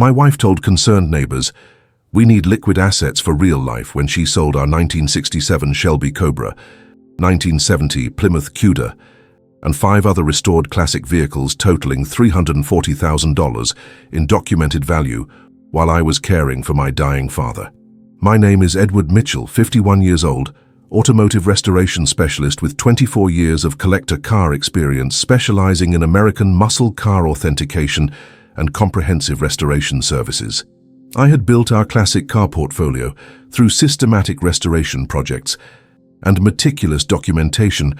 My wife told concerned neighbors, "We need liquid assets for real life," when she sold our 1967 Shelby Cobra, 1970 Plymouth Cuda, and 5 other restored classic vehicles totaling $340,000 in documented value while I was caring for my dying father. My name is Edward Mitchell, 51 years old, automotive restoration specialist with 24 years of collector car experience, specializing in American muscle car authentication and comprehensive restoration services. I had built our classic car portfolio through systematic restoration projects and meticulous documentation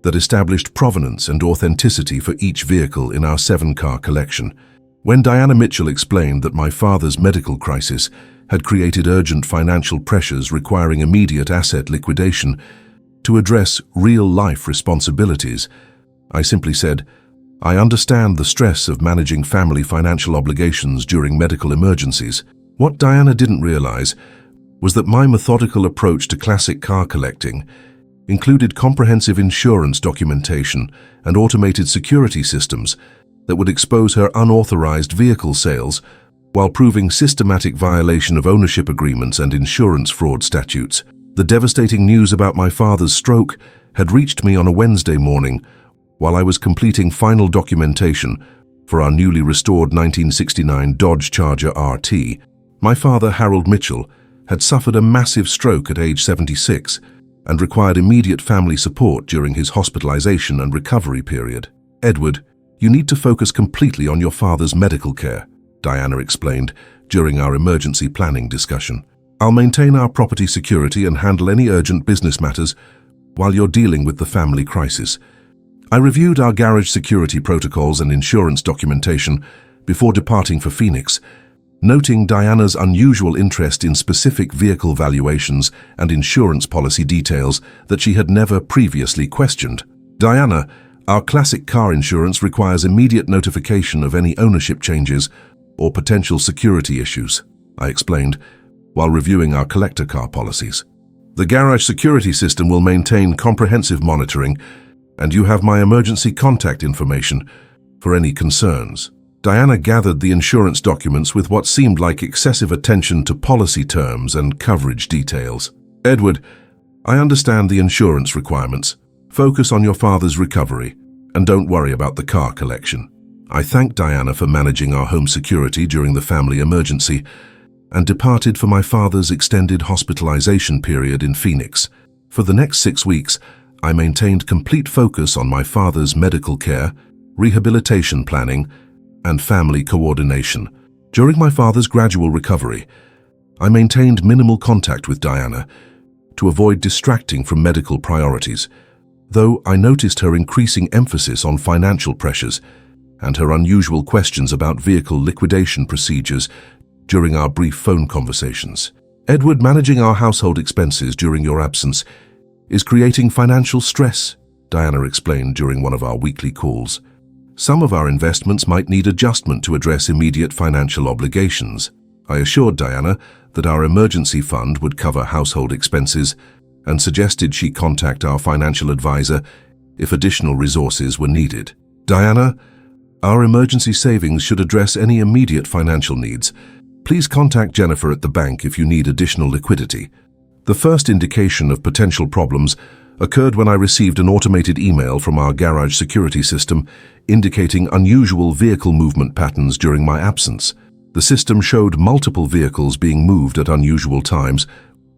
that established provenance and authenticity for each vehicle in our 7-car collection. When Diana Mitchell explained that my father's medical crisis had created urgent financial pressures requiring immediate asset liquidation to address real-life responsibilities, I simply said, "I understand the stress of managing family financial obligations during medical emergencies." What Diana didn't realize was that my methodical approach to classic car collecting included comprehensive insurance documentation and automated security systems that would expose her unauthorized vehicle sales while proving systematic violation of ownership agreements and insurance fraud statutes. The devastating news about my father's stroke had reached me on a Wednesday morning while I was completing final documentation for our newly restored 1969 Dodge Charger RT. My father, Harold Mitchell, had suffered a massive stroke at age 76 and required immediate family support during his hospitalization and recovery period. "Edward, you need to focus completely on your father's medical care," Diana explained during our emergency planning discussion. "I'll maintain our property security and handle any urgent business matters while you're dealing with the family crisis." I reviewed our garage security protocols and insurance documentation before departing for Phoenix, noting Diana's unusual interest in specific vehicle valuations and insurance policy details that she had never previously questioned. "Diana, our classic car insurance requires immediate notification of any ownership changes or potential security issues," I explained, while reviewing our collector car policies. "The garage security system will maintain comprehensive monitoring, and you have my emergency contact information for any concerns." Diana gathered the insurance documents with what seemed like excessive attention to policy terms and coverage details. "Edward, I understand the insurance requirements. Focus on your father's recovery, and don't worry about the car collection." I thanked Diana for managing our home security during the family emergency and departed for my father's extended hospitalization period in Phoenix. For the next 6 weeks, I maintained complete focus on my father's medical care, rehabilitation planning, and family coordination. During my father's gradual recovery, I maintained minimal contact with Diana to avoid distracting from medical priorities, though I noticed her increasing emphasis on financial pressures and her unusual questions about vehicle liquidation procedures during our brief phone conversations. "Edward, managing our household expenses during your absence is creating financial stress," Diana explained during one of our weekly calls. "Some of our investments might need adjustment to address immediate financial obligations." I assured Diana that our emergency fund would cover household expenses and suggested she contact our financial advisor if additional resources were needed. "Diana, our emergency savings should address any immediate financial needs. Please contact Jennifer at the bank if you need additional liquidity." The first indication of potential problems occurred when I received an automated email from our garage security system indicating unusual vehicle movement patterns during my absence. The system showed multiple vehicles being moved at unusual times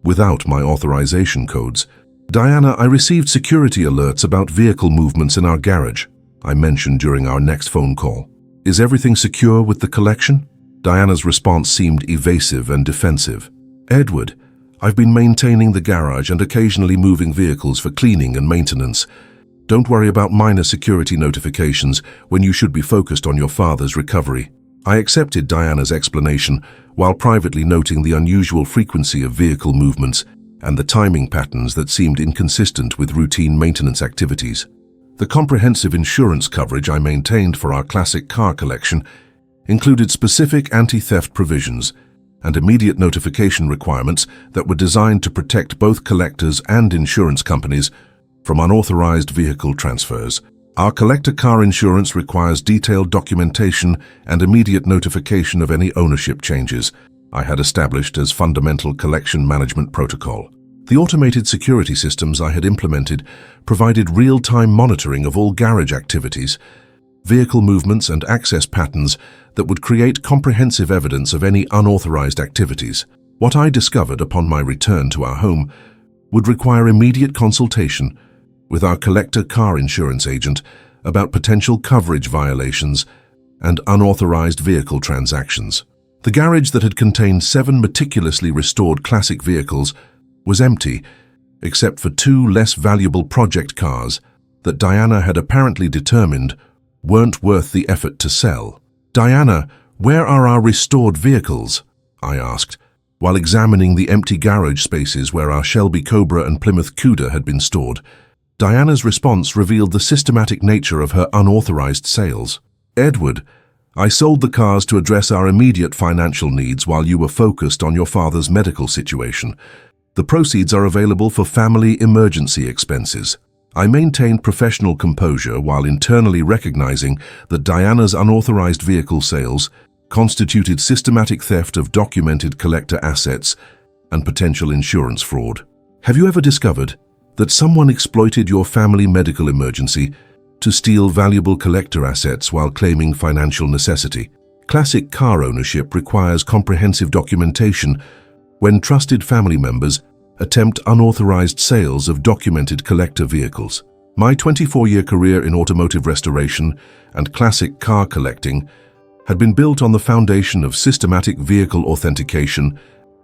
without my authorization codes. "Diana, I received security alerts about vehicle movements in our garage," I mentioned during our next phone call. "Is everything secure with the collection?" Diana's response seemed evasive and defensive. "Edward, I've been maintaining the garage and occasionally moving vehicles for cleaning and maintenance. Don't worry about minor security notifications when you should be focused on your father's recovery." I accepted Diana's explanation while privately noting the unusual frequency of vehicle movements and the timing patterns that seemed inconsistent with routine maintenance activities. The comprehensive insurance coverage I maintained for our classic car collection included specific anti-theft provisions and immediate notification requirements that were designed to protect both collectors and insurance companies from unauthorized vehicle transfers. Our collector car insurance requires detailed documentation and immediate notification of any ownership changes I had established as fundamental collection management protocol. The automated security systems I had implemented provided real-time monitoring of all garage activities, vehicle movements and access patterns that would create comprehensive evidence of any unauthorized activities. What I discovered upon my return to our home would require immediate consultation with our collector car insurance agent about potential coverage violations and unauthorized vehicle transactions. The garage that had contained 7 meticulously restored classic vehicles was empty, except for 2 less valuable project cars that Diana had apparently determined weren't worth the effort to sell. "Diana, where are our restored vehicles?" I asked, while examining the empty garage spaces where our Shelby Cobra and Plymouth Cuda had been stored. Diana's response revealed the systematic nature of her unauthorized sales. "Edward, I sold the cars to address our immediate financial needs while you were focused on your father's medical situation. The proceeds are available for family emergency expenses." I maintained professional composure while internally recognizing that Diana's unauthorized vehicle sales constituted systematic theft of documented collector assets and potential insurance fraud. Have you ever discovered that someone exploited your family medical emergency to steal valuable collector assets while claiming financial necessity? Classic car ownership requires comprehensive documentation when trusted family members attempt unauthorized sales of documented collector vehicles. My 24-year career in automotive restoration and classic car collecting had been built on the foundation of systematic vehicle authentication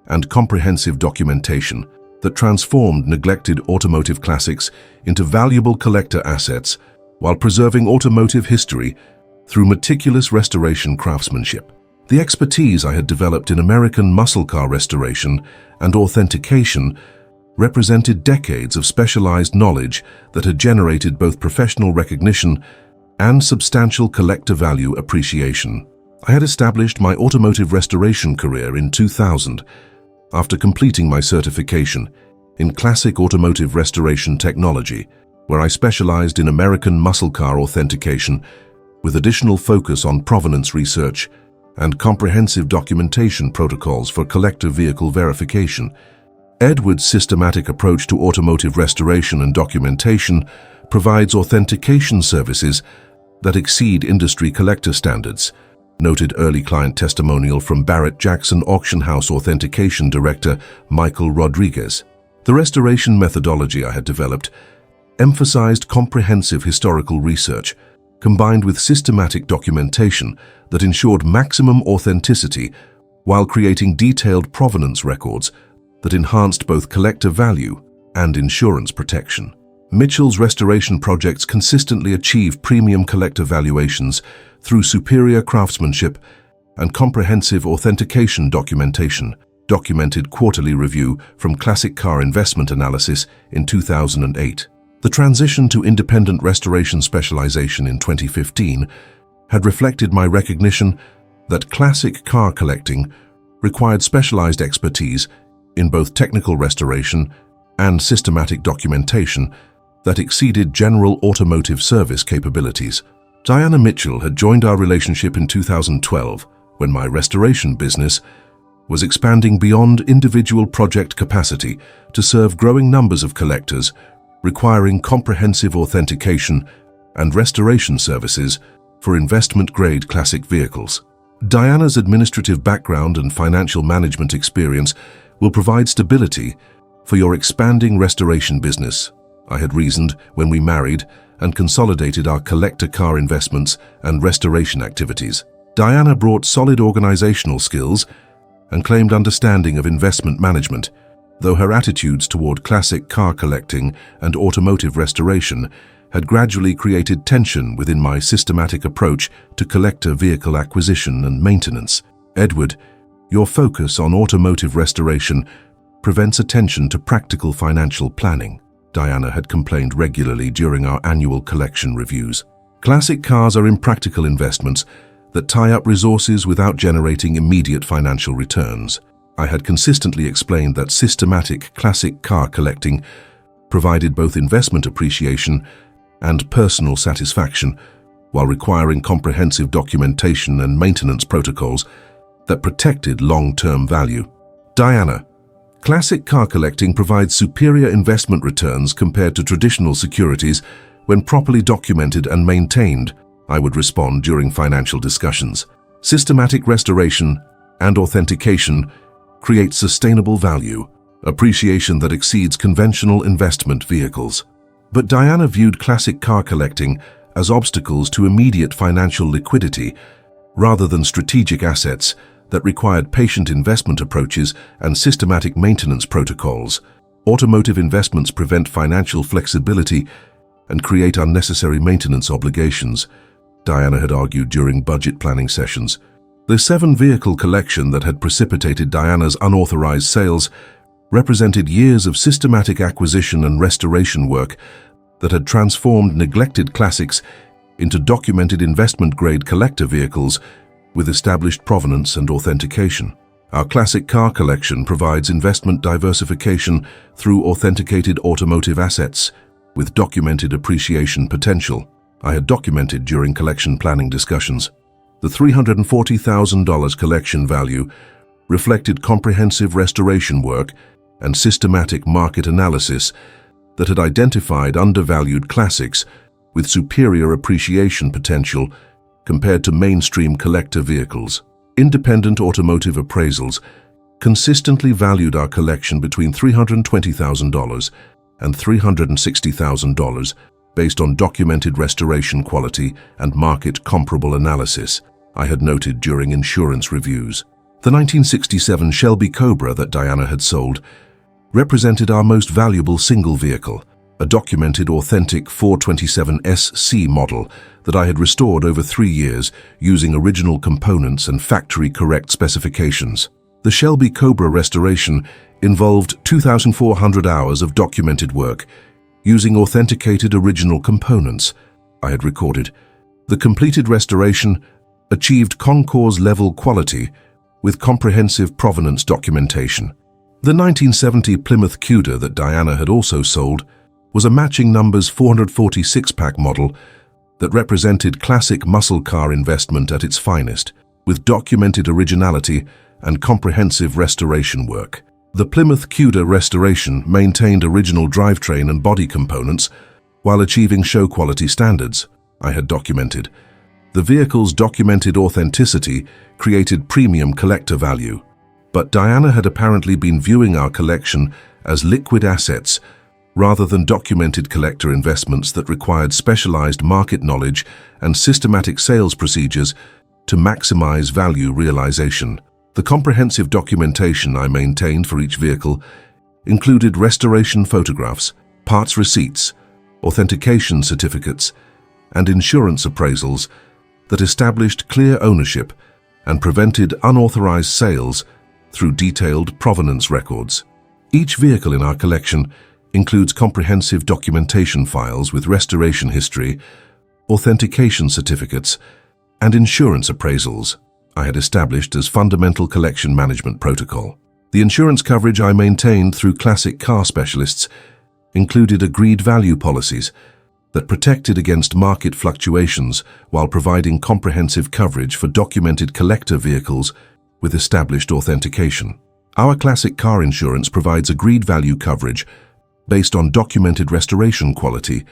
and comprehensive documentation that transformed neglected automotive classics into valuable collector assets while preserving automotive history through meticulous restoration craftsmanship. The expertise I had developed in American muscle car restoration and authentication represented decades of specialized knowledge that had generated both professional recognition and substantial collector value appreciation. I had established my automotive restoration career in 2000 after completing my certification in classic automotive restoration technology, where I specialized in American muscle car authentication with additional focus on provenance research and comprehensive documentation protocols for collector vehicle verification. Edwards' systematic approach to automotive restoration and documentation provides authentication services that exceed industry collector standards, noted early client testimonial from Barrett Jackson Auction House Authentication Director Michael Rodriguez. The restoration methodology I had developed emphasized comprehensive historical research combined with systematic documentation that ensured maximum authenticity while creating detailed provenance records that enhanced both collector value and insurance protection. Mitchell's restoration projects consistently achieve premium collector valuations through superior craftsmanship and comprehensive authentication documentation, documented quarterly review from Classic Car Investment Analysis in 2008. The transition to independent restoration specialization in 2015 had reflected my recognition that classic car collecting required specialized expertise in both technical restoration and systematic documentation that exceeded general automotive service capabilities. Diana Mitchell had joined our relationship in 2012 when my restoration business was expanding beyond individual project capacity to serve growing numbers of collectors requiring comprehensive authentication and restoration services for investment-grade classic vehicles. Diana's administrative background and financial management experience will provide stability for your expanding restoration business, I had reasoned when we married and consolidated our collector car investments and restoration activities. Diana brought solid organizational skills and claimed understanding of investment management, though her attitudes toward classic car collecting and automotive restoration had gradually created tension within my systematic approach to collector vehicle acquisition and maintenance. "Edward, your focus on automotive restoration prevents attention to practical financial planning," Diana had complained regularly during our annual collection reviews. "Classic cars are impractical investments that tie up resources without generating immediate financial returns." I had consistently explained that systematic classic car collecting provided both investment appreciation and personal satisfaction, while requiring comprehensive documentation and maintenance protocols that protected long-term value. Diana. Classic car collecting provides superior investment returns compared to traditional securities when properly documented and maintained, I would respond during financial discussions. Systematic restoration and authentication create sustainable value, appreciation that exceeds conventional investment vehicles. But Diana viewed classic car collecting as obstacles to immediate financial liquidity rather than strategic assets that required patient investment approaches and systematic maintenance protocols. Automotive investments prevent financial flexibility and create unnecessary maintenance obligations, Diana had argued during budget planning sessions. The 7-vehicle collection that had precipitated Diana's unauthorized sales represented years of systematic acquisition and restoration work that had transformed neglected classics into documented investment-grade collector vehicles with established provenance and authentication. Our classic car collection provides investment diversification through authenticated automotive assets with documented appreciation potential, I had documented during collection planning discussions. The $340,000 collection value reflected comprehensive restoration work and systematic market analysis that had identified undervalued classics with superior appreciation potential compared to mainstream collector vehicles. Independent automotive appraisals consistently valued our collection between $320,000 and $360,000 based on documented restoration quality and market comparable analysis, I had noted during insurance reviews. The 1967 Shelby Cobra that Diana had sold represented our most valuable single vehicle, a documented authentic 427SC model that I had restored over 3 years using original components and factory-correct specifications. The Shelby Cobra restoration involved 2,400 hours of documented work using authenticated original components, I had recorded. The completed restoration achieved Concours-level quality with comprehensive provenance documentation. The 1970 Plymouth Cuda that Diana had also sold was a matching numbers 446-pack model that represented classic muscle car investment at its finest, with documented originality and comprehensive restoration work. The Plymouth Cuda restoration maintained original drivetrain and body components while achieving show quality standards, I had documented. The vehicle's documented authenticity created premium collector value, but Diana had apparently been viewing our collection as liquid assets rather than documented collector investments that required specialized market knowledge and systematic sales procedures to maximize value realization. The comprehensive documentation I maintained for each vehicle included restoration photographs, parts receipts, authentication certificates, and insurance appraisals that established clear ownership and prevented unauthorized sales through detailed provenance records. Each vehicle in our collection includes comprehensive documentation files with restoration history, authentication certificates, and insurance appraisals I had established as fundamental collection management protocol. The insurance coverage I maintained through classic car specialists included agreed value policies that protected against market fluctuations while providing comprehensive coverage for documented collector vehicles with established authentication. Our classic car insurance provides agreed value coverage based on documented restoration quality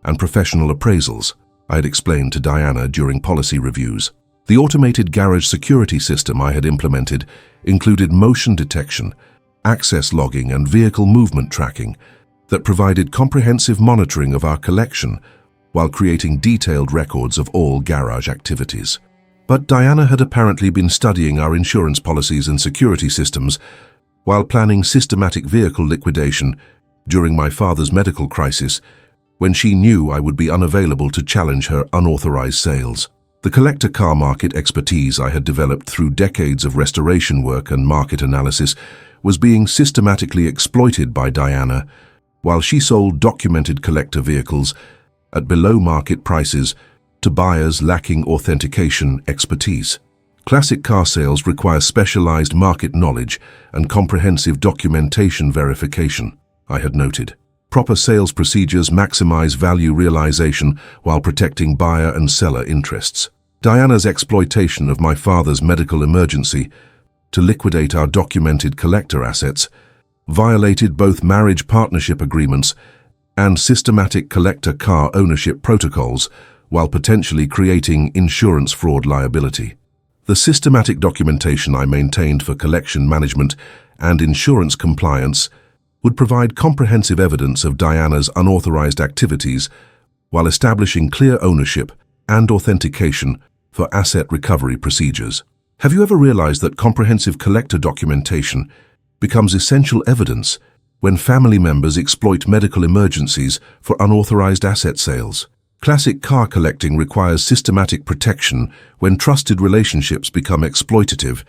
and professional appraisals, I had explained to Diana during policy reviews. The automated garage security system I had implemented included motion detection, access logging, and vehicle movement tracking that provided comprehensive monitoring of our collection while creating detailed records of all garage activities. But Diana had apparently been studying our insurance policies and security systems while planning systematic vehicle liquidation during my father's medical crisis when she knew I would be unavailable to challenge her unauthorized sales. The collector car market expertise I had developed through decades of restoration work and market analysis was being systematically exploited by Diana while she sold documented collector vehicles at below-market prices to buyers lacking authentication expertise. Classic car sales require specialized market knowledge and comprehensive documentation verification, I had noted. Proper sales procedures maximize value realization while protecting buyer and seller interests. Diana's exploitation of my father's medical emergency to liquidate our documented collector assets violated both marriage partnership agreements and systematic collector car ownership protocols while potentially creating insurance fraud liability. The systematic documentation I maintained for collection management and insurance compliance would provide comprehensive evidence of Diana's unauthorized activities while establishing clear ownership and authentication for asset recovery procedures. Have you ever realized that comprehensive collector documentation becomes essential evidence when family members exploit medical emergencies for unauthorized asset sales? Classic car collecting requires systematic protection when trusted relationships become exploitative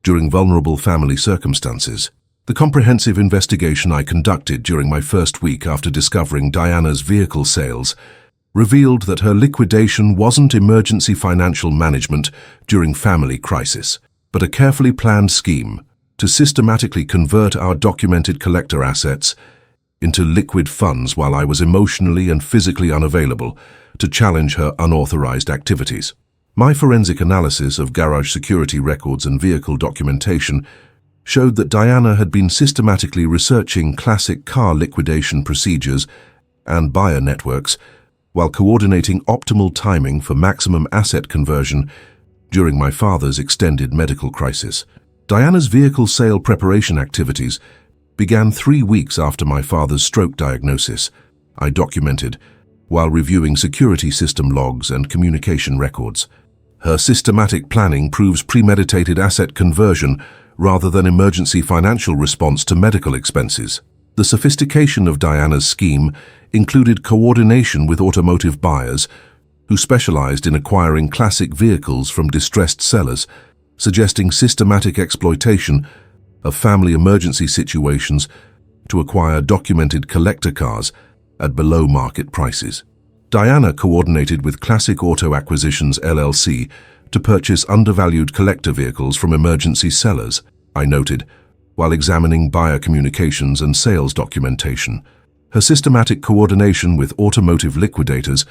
during vulnerable family circumstances. The comprehensive investigation I conducted during my first week after discovering Diana's vehicle sales revealed that her liquidation wasn't emergency financial management during family crisis, but a carefully planned scheme to systematically convert our documented collector assets into liquid funds while I was emotionally and physically unavailable to challenge her unauthorized activities. My forensic analysis of garage security records and vehicle documentation showed that Diana had been systematically researching classic car liquidation procedures and buyer networks while coordinating optimal timing for maximum asset conversion during my father's extended medical crisis. Diana's vehicle sale preparation activities began 3 weeks after my father's stroke diagnosis. I documented while reviewing security system logs and communication records. Her systematic planning proves premeditated asset conversion rather than emergency financial response to medical expenses. The sophistication of Diana's scheme included coordination with automotive buyers who specialized in acquiring classic vehicles from distressed sellers, suggesting systematic exploitation of family emergency situations to acquire documented collector cars at below-market prices. Diana coordinated with Classic Auto Acquisitions LLC to purchase undervalued collector vehicles from emergency sellers, I noted, while examining buyer communications and sales documentation. Her systematic coordination with automotive liquidators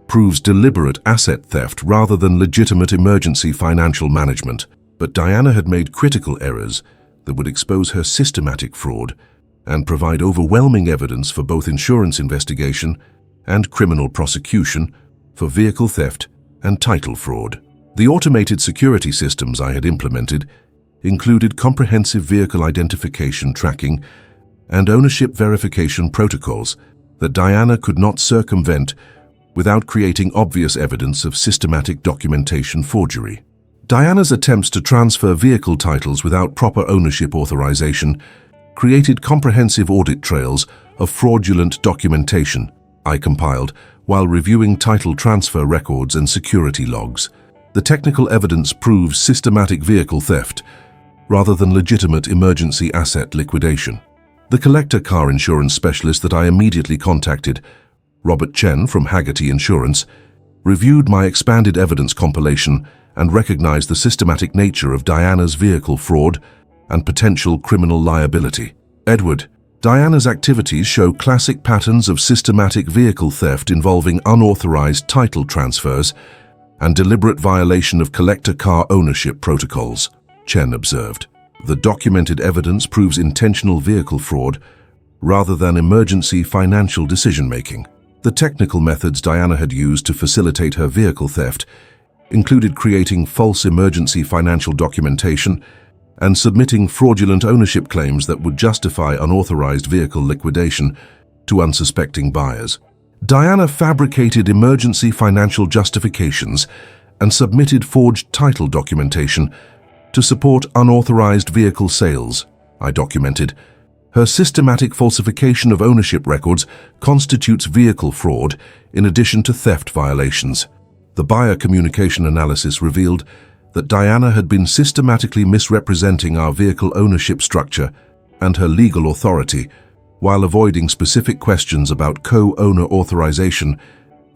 proves deliberate asset theft rather than legitimate emergency financial management. But Diana had made critical errors that would expose her systematic fraud and provide overwhelming evidence for both insurance investigation and criminal prosecution for vehicle theft and title fraud. The automated security systems I had implemented included comprehensive vehicle identification tracking and ownership verification protocols that Diana could not circumvent without creating obvious evidence of systematic documentation forgery. Diana's attempts to transfer vehicle titles without proper ownership authorization created comprehensive audit trails of fraudulent documentation I compiled while reviewing title transfer records and security logs. The technical evidence proves systematic vehicle theft rather than legitimate emergency asset liquidation. The collector car insurance specialist that I immediately contacted, Robert Chen from Haggerty Insurance, reviewed my expanded evidence compilation and recognized the systematic nature of Diana's vehicle fraud and potential criminal liability. Edward, Diana's activities show classic patterns of systematic vehicle theft involving unauthorized title transfers and deliberate violation of collector car ownership protocols, Chen observed. The documented evidence proves intentional vehicle fraud rather than emergency financial decision-making. The technical methods Diana had used to facilitate her vehicle theft included creating false emergency financial documentation and submitting fraudulent ownership claims that would justify unauthorized vehicle liquidation to unsuspecting buyers. Diana fabricated emergency financial justifications and submitted forged title documentation to support unauthorized vehicle sales, I documented. Her systematic falsification of ownership records constitutes vehicle fraud in addition to theft violations. The buyer communication analysis revealed that Diana had been systematically misrepresenting our vehicle ownership structure and her legal authority while avoiding specific questions about co-owner authorization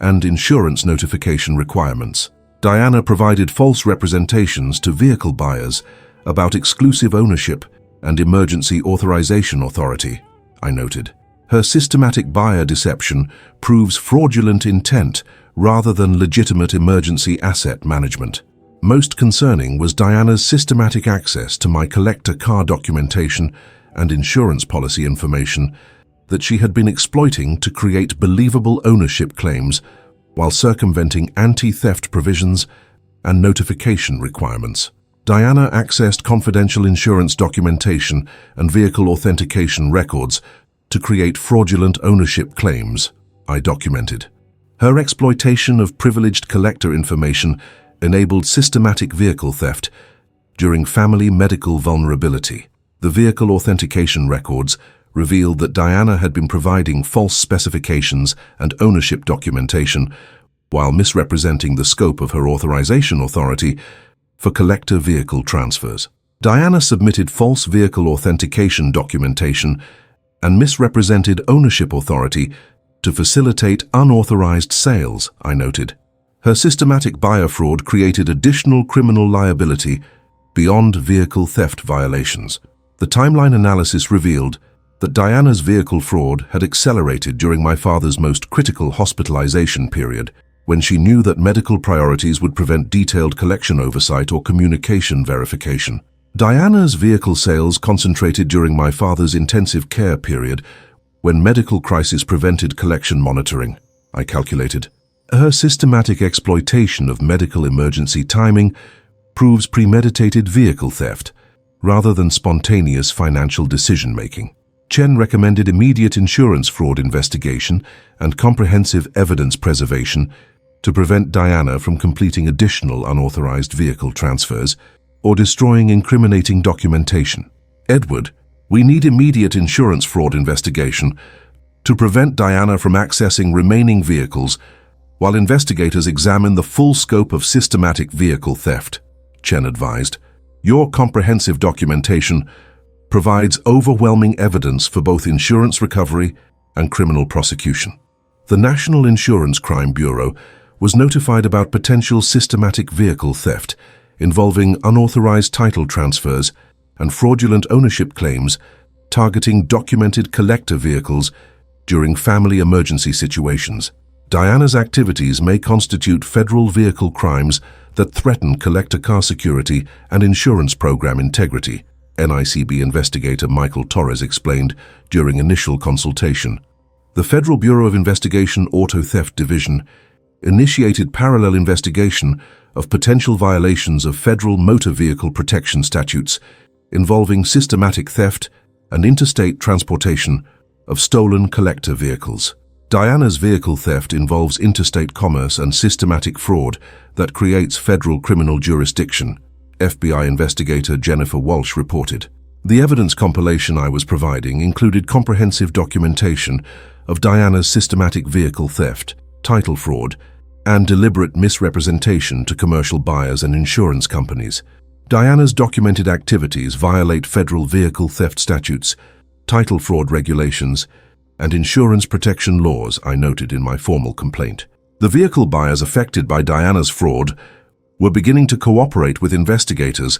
and insurance notification requirements. Diana provided false representations to vehicle buyers about exclusive ownership and emergency authorization authority, I noted. Her systematic buyer deception proves fraudulent intent rather than legitimate emergency asset management. Most concerning was Diana's systematic access to my collector car documentation and insurance policy information that she had been exploiting to create believable ownership claims while circumventing anti-theft provisions and notification requirements. Diana accessed confidential insurance documentation and vehicle authentication records to create fraudulent ownership claims, I documented. Her exploitation of privileged collector information enabled systematic vehicle theft during family medical vulnerability. The vehicle authentication records revealed that Diana had been providing false specifications and ownership documentation while misrepresenting the scope of her authorization authority for collector vehicle transfers. Diana submitted false vehicle authentication documentation and misrepresented ownership authority to facilitate unauthorized sales, I noted. Her systematic buyer fraud created additional criminal liability beyond vehicle theft violations. The timeline analysis revealed that Diana's vehicle fraud had accelerated during my father's most critical hospitalization period, when she knew that medical priorities would prevent detailed collection oversight or communication verification. Diana's vehicle sales concentrated during my father's intensive care period, when medical crisis prevented collection monitoring, I calculated. Her systematic exploitation of medical emergency timing proves premeditated vehicle theft, rather than spontaneous financial decision-making. Chen recommended immediate insurance fraud investigation and comprehensive evidence preservation to prevent Diana from completing additional unauthorized vehicle transfers or destroying incriminating documentation. Edward, we need immediate insurance fraud investigation to prevent Diana from accessing remaining vehicles while investigators examine the full scope of systematic vehicle theft, Chen advised. Your comprehensive documentation provides overwhelming evidence for both insurance recovery and criminal prosecution. The National Insurance Crime Bureau was notified about potential systematic vehicle theft involving unauthorized title transfers and fraudulent ownership claims targeting documented collector vehicles during family emergency situations. Diana's activities may constitute federal vehicle crimes that threaten collector car security and insurance program integrity, NICB investigator Michael Torres explained during initial consultation. The Federal Bureau of Investigation Auto Theft Division initiated parallel investigation of potential violations of federal motor vehicle protection statutes involving systematic theft and interstate transportation of stolen collector vehicles. Diana's vehicle theft involves interstate commerce and systematic fraud that creates federal criminal jurisdiction, FBI investigator Jennifer Walsh reported. The evidence compilation I was providing included comprehensive documentation of Diana's systematic vehicle theft, title fraud, and deliberate misrepresentation to commercial buyers and insurance companies. Diana's documented activities violate federal vehicle theft statutes, title fraud regulations, and insurance protection laws, I noted in my formal complaint. The vehicle buyers affected by Diana's fraud were beginning to cooperate with investigators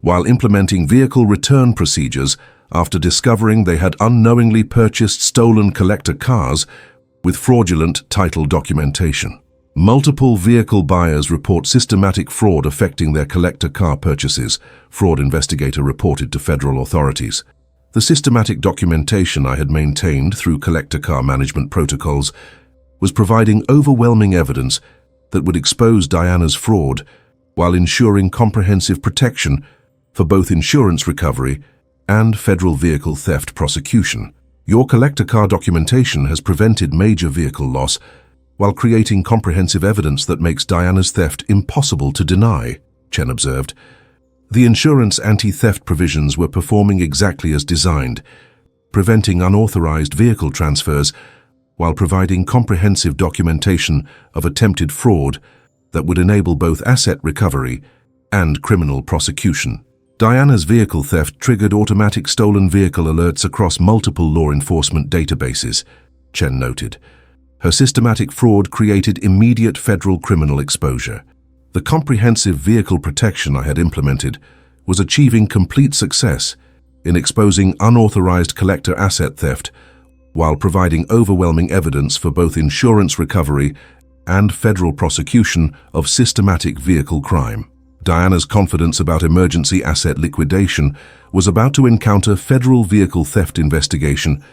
while implementing vehicle return procedures after discovering they had unknowingly purchased stolen collector cars with fraudulent title documentation. Multiple vehicle buyers report systematic fraud affecting their collector car purchases, fraud investigator reported to federal authorities. The systematic documentation I had maintained through collector car management protocols was providing overwhelming evidence that would expose Diana's fraud while ensuring comprehensive protection for both insurance recovery and federal vehicle theft prosecution. Your collector car documentation has prevented major vehicle loss while creating comprehensive evidence that makes Diana's theft impossible to deny, Chen observed. The insurance anti-theft provisions were performing exactly as designed, preventing unauthorized vehicle transfers while providing comprehensive documentation of attempted fraud that would enable both asset recovery and criminal prosecution. Diana's vehicle theft triggered automatic stolen vehicle alerts across multiple law enforcement databases, Chen noted. Her systematic fraud created immediate federal criminal exposure. The comprehensive vehicle protection I had implemented was achieving complete success in exposing unauthorized collector asset theft while providing overwhelming evidence for both insurance recovery and federal prosecution of systematic vehicle crime. Diana's confidence about emergency asset liquidation was about to encounter federal vehicle theft investigation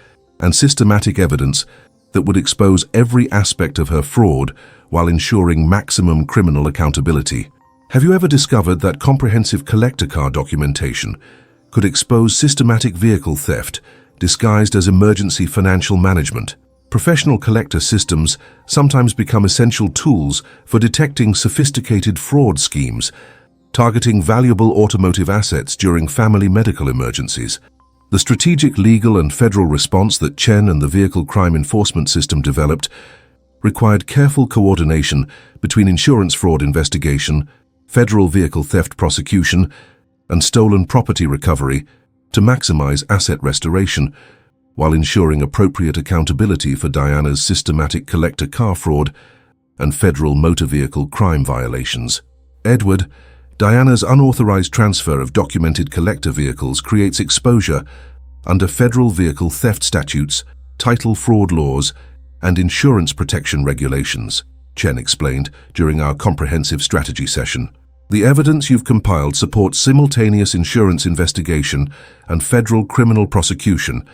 and systematic evidence that would expose every aspect of her fraud while ensuring maximum criminal accountability. Have you ever discovered that comprehensive collector car documentation could expose systematic vehicle theft disguised as emergency financial management? Professional collector systems sometimes become essential tools for detecting sophisticated fraud schemes, targeting valuable automotive assets during family medical emergencies. The strategic legal and federal response that Chen and the Vehicle Crime Enforcement System developed required careful coordination between insurance fraud investigation, federal vehicle theft prosecution, and stolen property recovery to maximize asset restoration, while ensuring appropriate accountability for Diana's systematic collector car fraud and federal motor vehicle crime violations. Edward, Diana's unauthorized transfer of documented collector vehicles creates exposure under federal vehicle theft statutes, title fraud laws, and insurance protection regulations, Chen explained during our comprehensive strategy session. The evidence you've compiled supports simultaneous insurance investigation and federal criminal prosecution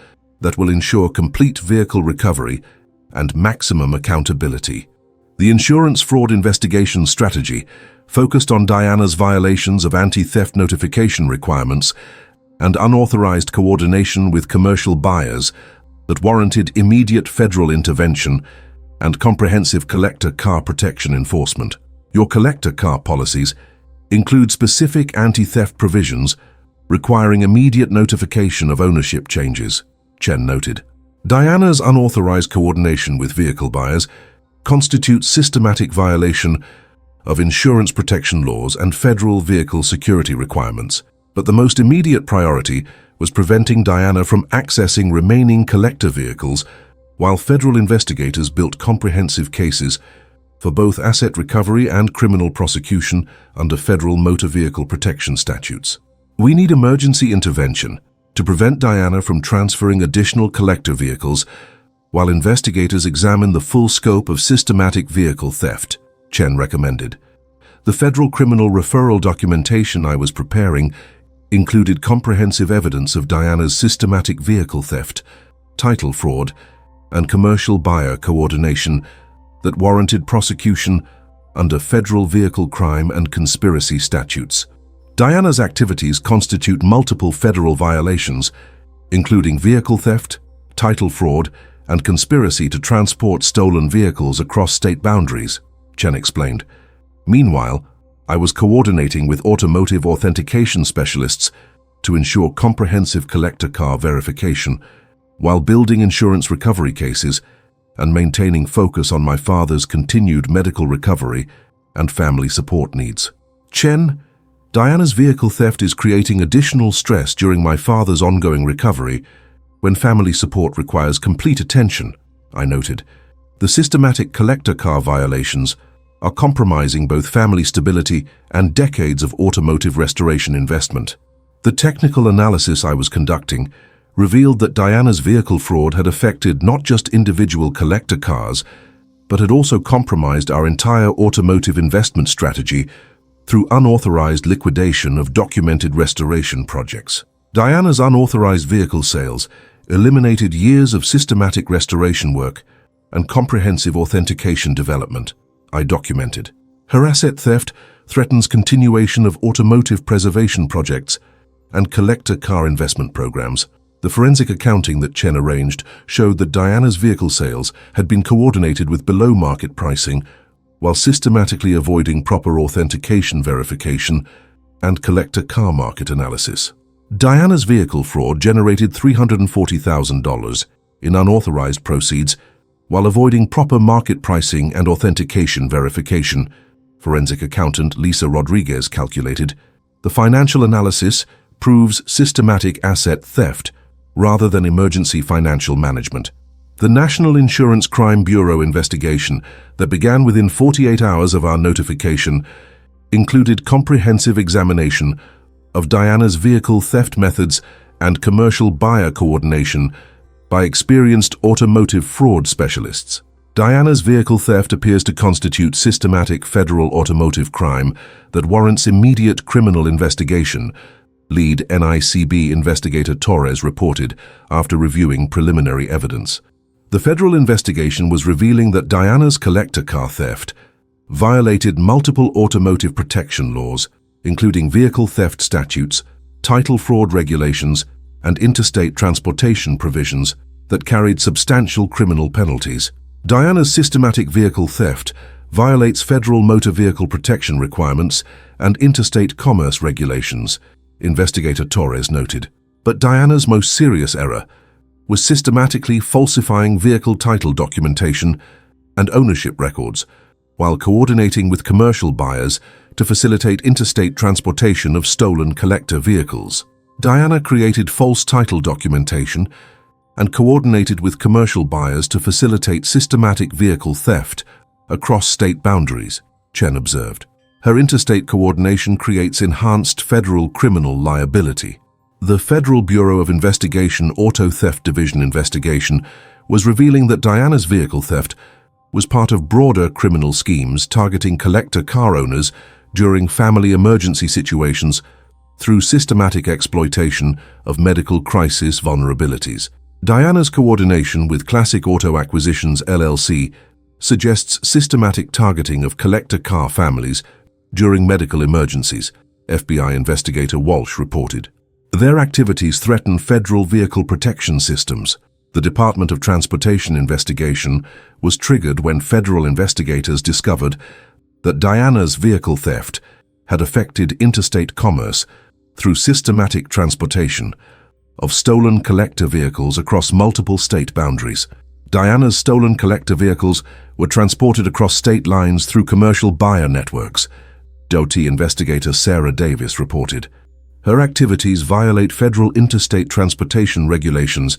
that will ensure complete vehicle recovery and maximum accountability. The insurance fraud investigation strategy focused on Diana's violations of anti-theft notification requirements and unauthorized coordination with commercial buyers that warranted immediate federal intervention and comprehensive collector car protection enforcement. Your collector car policies include specific anti-theft provisions requiring immediate notification of ownership changes, Chen noted. Diana's unauthorized coordination with vehicle buyers constitutes systematic violation of insurance protection laws and federal vehicle security requirements. But the most immediate priority was preventing Diana from accessing remaining collector vehicles while federal investigators built comprehensive cases for both asset recovery and criminal prosecution under federal motor vehicle protection statutes. We need emergency intervention to prevent Diana from transferring additional collector vehicles while investigators examine the full scope of systematic vehicle theft, Chen recommended. The federal criminal referral documentation I was preparing included comprehensive evidence of Diana's systematic vehicle theft, title fraud, and commercial buyer coordination that warranted prosecution under federal vehicle crime and conspiracy statutes. Diana's activities constitute multiple federal violations, including vehicle theft, title fraud, and conspiracy to transport stolen vehicles across state boundaries, Chen explained. Meanwhile, I was coordinating with automotive authentication specialists to ensure comprehensive collector car verification, while building insurance recovery cases and maintaining focus on my father's continued medical recovery and family support needs. Chen, Diana's vehicle theft is creating additional stress during my father's ongoing recovery when family support requires complete attention, I noted. The systematic collector car violations are compromising both family stability and decades of automotive restoration investment. The technical analysis I was conducting revealed that Diana's vehicle fraud had affected not just individual collector cars, but had also compromised our entire automotive investment strategy through unauthorized liquidation of documented restoration projects. Diana's unauthorized vehicle sales eliminated years of systematic restoration work and comprehensive authentication development, I documented. Her asset theft threatens continuation of automotive preservation projects and collector car investment programs. The forensic accounting that Chen arranged showed that Diana's vehicle sales had been coordinated with below-market pricing while systematically avoiding proper authentication verification and collector car market analysis. Diana's vehicle fraud generated $340,000 in unauthorized proceeds while avoiding proper market pricing and authentication verification, forensic accountant Lisa Rodriguez calculated. The financial analysis proves systematic asset theft rather than emergency financial management. The National Insurance Crime Bureau investigation that began within 48 hours of our notification included comprehensive examination of Diana's vehicle theft methods and commercial buyer coordination by experienced automotive fraud specialists. Diana's vehicle theft appears to constitute systematic federal automotive crime that warrants immediate criminal investigation, lead NICB Investigator Torres reported after reviewing preliminary evidence. The federal investigation was revealing that Diana's collector car theft violated multiple automotive protection laws, including vehicle theft statutes, title fraud regulations, and interstate transportation provisions that carried substantial criminal penalties. Diana's systematic vehicle theft violates federal motor vehicle protection requirements and interstate commerce regulations, Investigator Torres noted. But Diana's most serious error was systematically falsifying vehicle title documentation and ownership records, while coordinating with commercial buyers to facilitate interstate transportation of stolen collector vehicles. Diana created false title documentation and coordinated with commercial buyers to facilitate systematic vehicle theft across state boundaries, Chen observed. Her interstate coordination creates enhanced federal criminal liability. The Federal Bureau of Investigation Auto Theft Division investigation was revealing that Diana's vehicle theft was part of broader criminal schemes targeting collector car owners during family emergency situations through systematic exploitation of medical crisis vulnerabilities. Diana's coordination with Classic Auto Acquisitions LLC suggests systematic targeting of collector car families during medical emergencies, FBI investigator Walsh reported. Their activities threaten federal vehicle protection systems. The Department of Transportation investigation was triggered when federal investigators discovered that Diana's vehicle theft had affected interstate commerce through systematic transportation of stolen collector vehicles across multiple state boundaries. Diana's stolen collector vehicles were transported across state lines through commercial buyer networks, DOT investigator Sarah Davis reported. Her activities violate federal interstate transportation regulations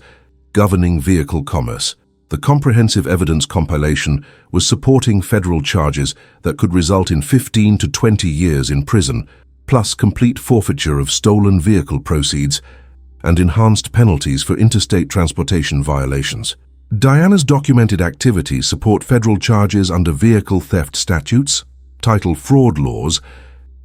governing vehicle commerce. The comprehensive evidence compilation was supporting federal charges that could result in 15 to 20 years in prison, plus complete forfeiture of stolen vehicle proceeds and enhanced penalties for interstate transportation violations. Diana's documented activities support federal charges under vehicle theft statutes, title fraud laws,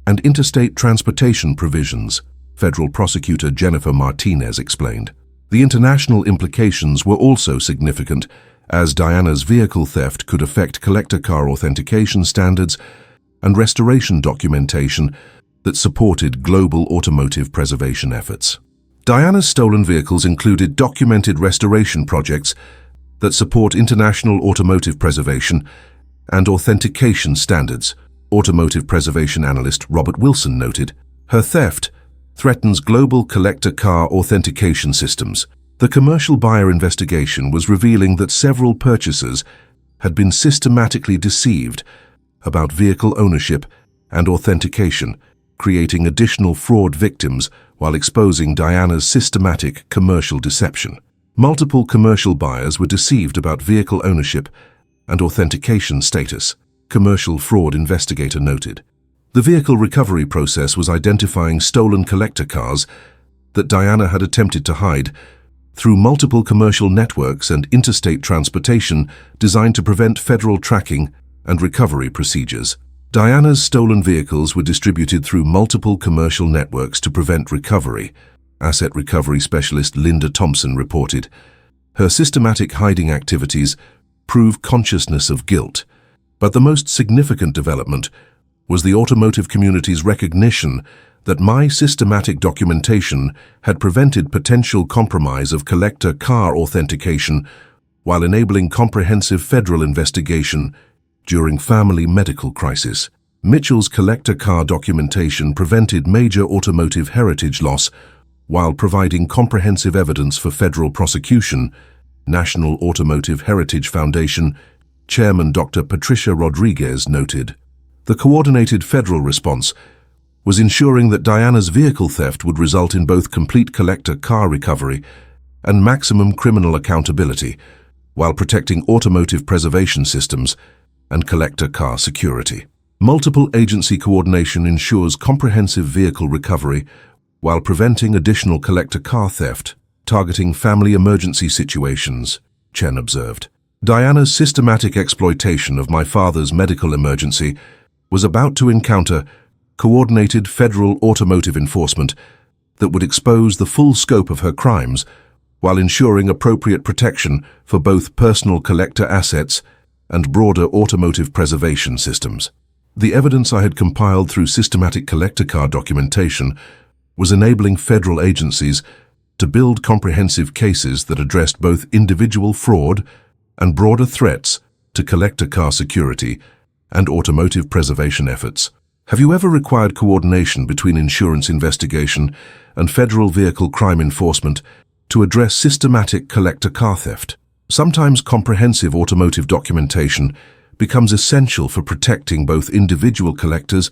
and interstate transportation provisions, Federal Prosecutor Jennifer Martinez explained. The international implications were also significant, as Diana's vehicle theft could affect collector car authentication standards and restoration documentation that supported global automotive preservation efforts. Diana's stolen vehicles included documented restoration projects that support international automotive preservation and authentication standards, automotive preservation analyst Robert Wilson noted. Her theft threatens global collector car authentication systems. The commercial buyer investigation was revealing that several purchasers had been systematically deceived about vehicle ownership and authentication, creating additional fraud victims while exposing Diana's systematic commercial deception. Multiple commercial buyers were deceived about vehicle ownership and authentication status, commercial fraud investigator noted. The vehicle recovery process was identifying stolen collector cars that Diana had attempted to hide through multiple commercial networks and interstate transportation designed to prevent federal tracking and recovery procedures. Diana's stolen vehicles were distributed through multiple commercial networks to prevent recovery, asset recovery specialist Linda Thompson reported. Her systematic hiding activities prove consciousness of guilt, but the most significant development was the automotive community's recognition that my systematic documentation had prevented potential compromise of collector car authentication while enabling comprehensive federal investigation during family medical crisis. Mitchell's collector car documentation prevented major automotive heritage loss while providing comprehensive evidence for federal prosecution, National Automotive Heritage Foundation Chairman Dr. Patricia Rodriguez noted. The coordinated federal response was ensuring that Diana's vehicle theft would result in both complete collector car recovery and maximum criminal accountability, while protecting automotive preservation systems and collector car security. Multiple agency coordination ensures comprehensive vehicle recovery while preventing additional collector car theft, targeting family emergency situations, Chen observed. Diana's systematic exploitation of my father's medical emergency was about to encounter coordinated federal automotive enforcement that would expose the full scope of her crimes while ensuring appropriate protection for both personal collector assets and broader automotive preservation systems. The evidence I had compiled through systematic collector car documentation was enabling federal agencies to build comprehensive cases that addressed both individual fraud and broader threats to collector car security and automotive preservation efforts. Have you ever required coordination between insurance investigation and federal vehicle crime enforcement to address systematic collector car theft? Sometimes comprehensive automotive documentation becomes essential for protecting both individual collectors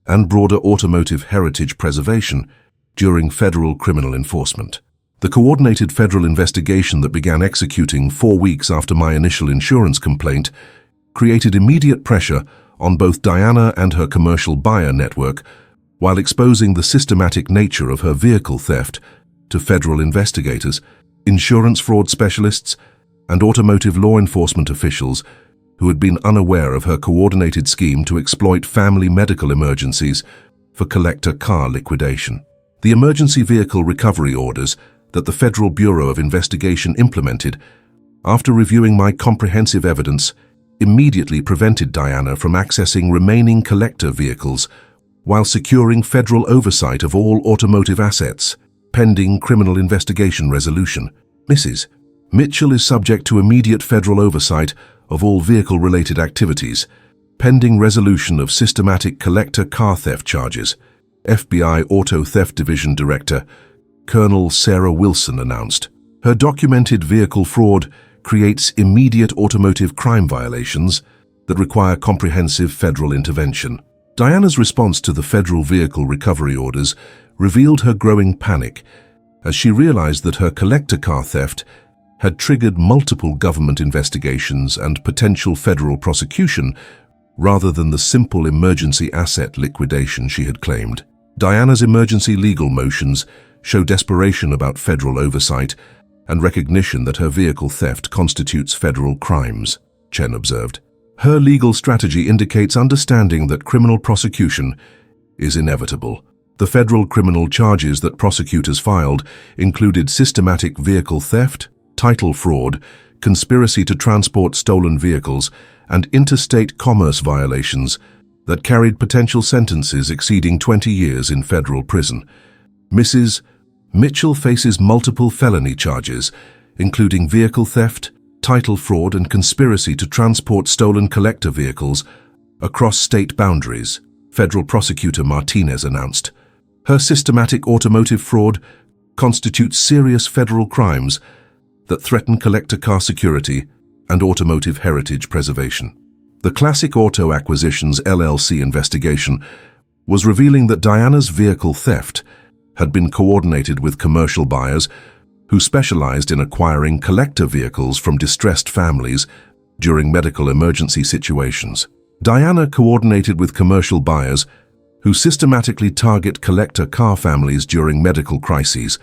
and broader automotive heritage preservation during federal criminal enforcement. The coordinated federal investigation that began executing 4 weeks after my initial insurance complaint created immediate pressure on both Diana and her commercial buyer network, while exposing the systematic nature of her vehicle theft to federal investigators, insurance fraud specialists, and automotive law enforcement officials who had been unaware of her coordinated scheme to exploit family medical emergencies for collector car liquidation. The emergency vehicle recovery orders that the Federal Bureau of Investigation implemented, after reviewing my comprehensive evidence, immediately prevented Diana from accessing remaining collector vehicles while securing federal oversight of all automotive assets, pending criminal investigation resolution. Mrs. Mitchell is subject to immediate federal oversight of all vehicle-related activities, pending resolution of systematic collector car theft charges, FBI Auto Theft Division Director Colonel Sarah Wilson announced. Her documented vehicle fraud creates immediate automotive crime violations that require comprehensive federal intervention. Diana's response to the federal vehicle recovery orders revealed her growing panic as she realized that her collector car theft had triggered multiple government investigations and potential federal prosecution rather than the simple emergency asset liquidation she had claimed. Diana's emergency legal motions show desperation about federal oversight and recognition that her vehicle theft constitutes federal crimes, Chen observed. Her legal strategy indicates understanding that criminal prosecution is inevitable. The federal criminal charges that prosecutors filed included systematic vehicle theft, title fraud, conspiracy to transport stolen vehicles, and interstate commerce violations that carried potential sentences exceeding 20 years in federal prison. Mrs. Mitchell faces multiple felony charges, including vehicle theft, title fraud, and conspiracy to transport stolen collector vehicles across state boundaries, Federal Prosecutor Martinez announced. Her systematic automotive fraud constitutes serious federal crimes that threaten collector car security and automotive heritage preservation. The Classic Auto Acquisitions LLC investigation was revealing that Diana's vehicle theft had been coordinated with commercial buyers who specialized in acquiring collector vehicles from distressed families during medical emergency situations. Diana coordinated with commercial buyers who systematically target collector car families during medical crises,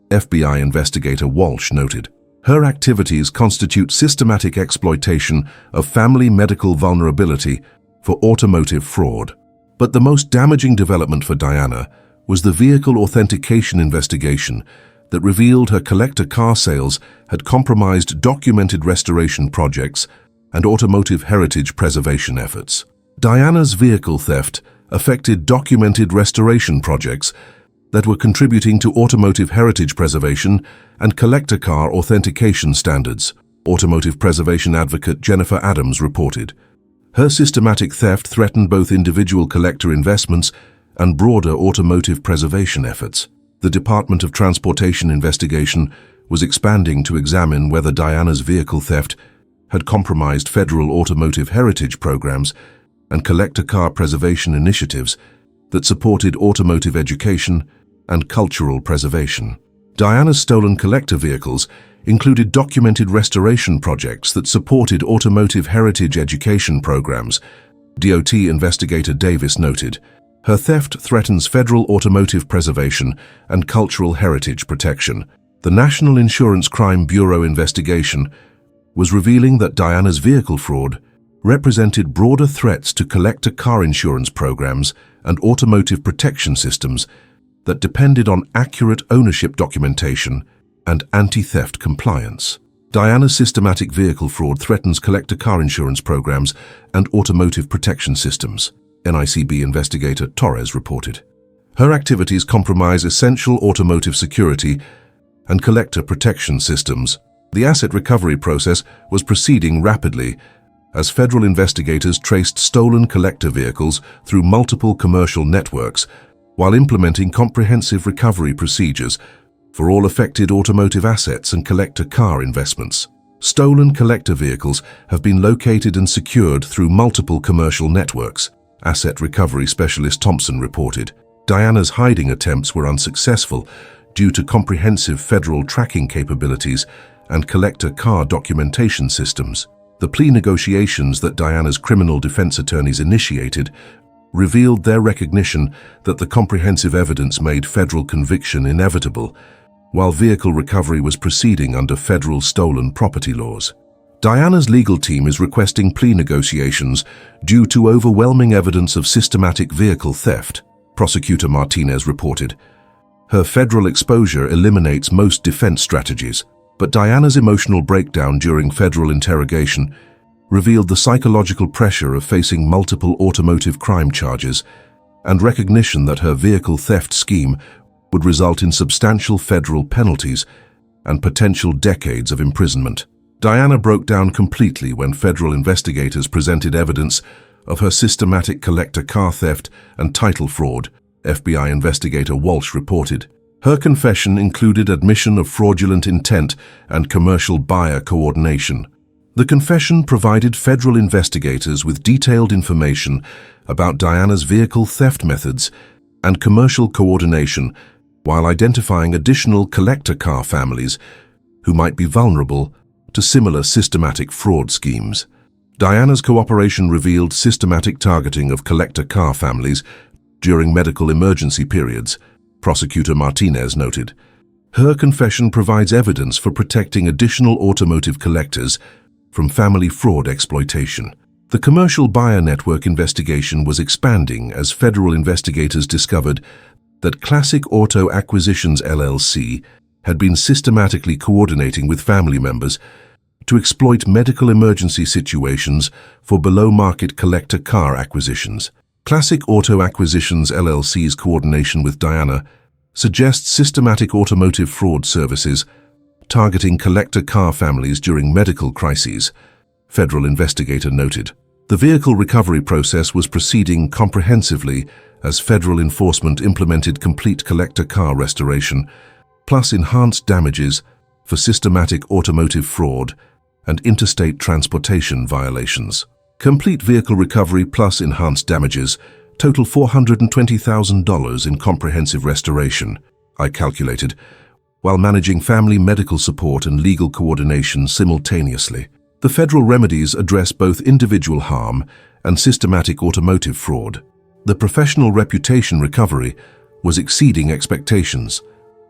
FBI Investigator Walsh noted. Her activities constitute systematic exploitation of family medical vulnerability for automotive fraud. But the most damaging development for Diana was the vehicle authentication investigation that revealed her collector car sales had compromised documented restoration projects and automotive heritage preservation efforts. Diana's vehicle theft affected documented restoration projects that were contributing to automotive heritage preservation and collector car authentication standards, automotive preservation advocate Jennifer Adams reported. Her systematic theft threatened both individual collector investments and broader automotive preservation efforts. The Department of Transportation investigation was expanding to examine whether Diana's vehicle theft had compromised federal automotive heritage programs and collector car preservation initiatives that supported automotive education and cultural preservation. Diana's stolen collector vehicles included documented restoration projects that supported automotive heritage education programs, DOT Investigator Davis noted. Her theft threatens federal automotive preservation and cultural heritage protection. The National Insurance Crime Bureau investigation was revealing that Diana's vehicle fraud represented broader threats to collector car insurance programs and automotive protection systems that depended on accurate ownership documentation and anti-theft compliance. Diana's systematic vehicle fraud threatens collector car insurance programs and automotive protection systems, NICB Investigator Torres reported. Her activities compromise essential automotive security and collector protection systems. The asset recovery process was proceeding rapidly as federal investigators traced stolen collector vehicles through multiple commercial networks while implementing comprehensive recovery procedures for all affected automotive assets and collector car investments. Stolen collector vehicles have been located and secured through multiple commercial networks, asset recovery specialist Thompson reported. Diana's hiding attempts were unsuccessful due to comprehensive federal tracking capabilities and collector car documentation systems. The plea negotiations that Diana's criminal defense attorneys initiated revealed their recognition that the comprehensive evidence made federal conviction inevitable, while vehicle recovery was proceeding under federal stolen property laws. Diana's legal team is requesting plea negotiations due to overwhelming evidence of systematic vehicle theft, Prosecutor Martinez reported. Her federal exposure eliminates most defense strategies, but Diana's emotional breakdown during federal interrogation revealed the psychological pressure of facing multiple automotive crime charges and recognition that her vehicle theft scheme would result in substantial federal penalties and potential decades of imprisonment. Diana broke down completely when federal investigators presented evidence of her systematic collector car theft and title fraud, FBI investigator Walsh reported. Her confession included admission of fraudulent intent and commercial buyer coordination. The confession provided federal investigators with detailed information about Diana's vehicle theft methods and commercial coordination while identifying additional collector car families who might be vulnerable to similar systematic fraud schemes. Diana's cooperation revealed systematic targeting of collector car families during medical emergency periods, Prosecutor Martinez noted. Her confession provides evidence for protecting additional automotive collectors from family fraud exploitation. The commercial buyer network investigation was expanding as federal investigators discovered that Classic Auto Acquisitions LLC had been systematically coordinating with family members to exploit medical emergency situations for below-market collector car acquisitions. Classic Auto Acquisitions LLC's coordination with Diana suggests systematic automotive fraud services targeting collector car families during medical crises, federal investigator noted. The vehicle recovery process was proceeding comprehensively as federal enforcement implemented complete collector car restoration, plus enhanced damages for systematic automotive fraud and interstate transportation violations. Complete vehicle recovery plus enhanced damages total $420,000 in comprehensive restoration, I calculated, while managing family medical support and legal coordination simultaneously. The federal remedies address both individual harm and systematic automotive fraud. The professional reputation recovery was exceeding expectations,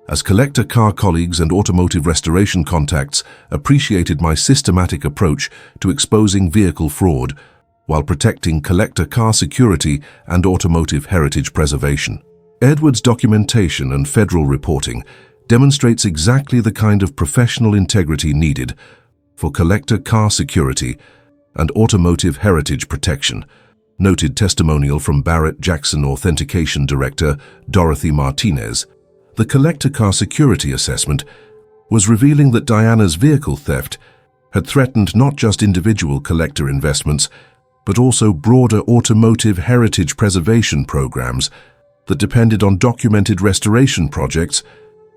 as collector car colleagues and automotive restoration contacts appreciated my systematic approach to exposing vehicle fraud while protecting collector car security and automotive heritage preservation. Edwards' documentation and federal reporting demonstrates exactly the kind of professional integrity needed for collector car security and automotive heritage protection, noted testimonial from Barrett Jackson Authentication Director Dorothy Martinez. The collector car security assessment was revealing that Diana's vehicle theft had threatened not just individual collector investments, but also broader automotive heritage preservation programs that depended on documented restoration projects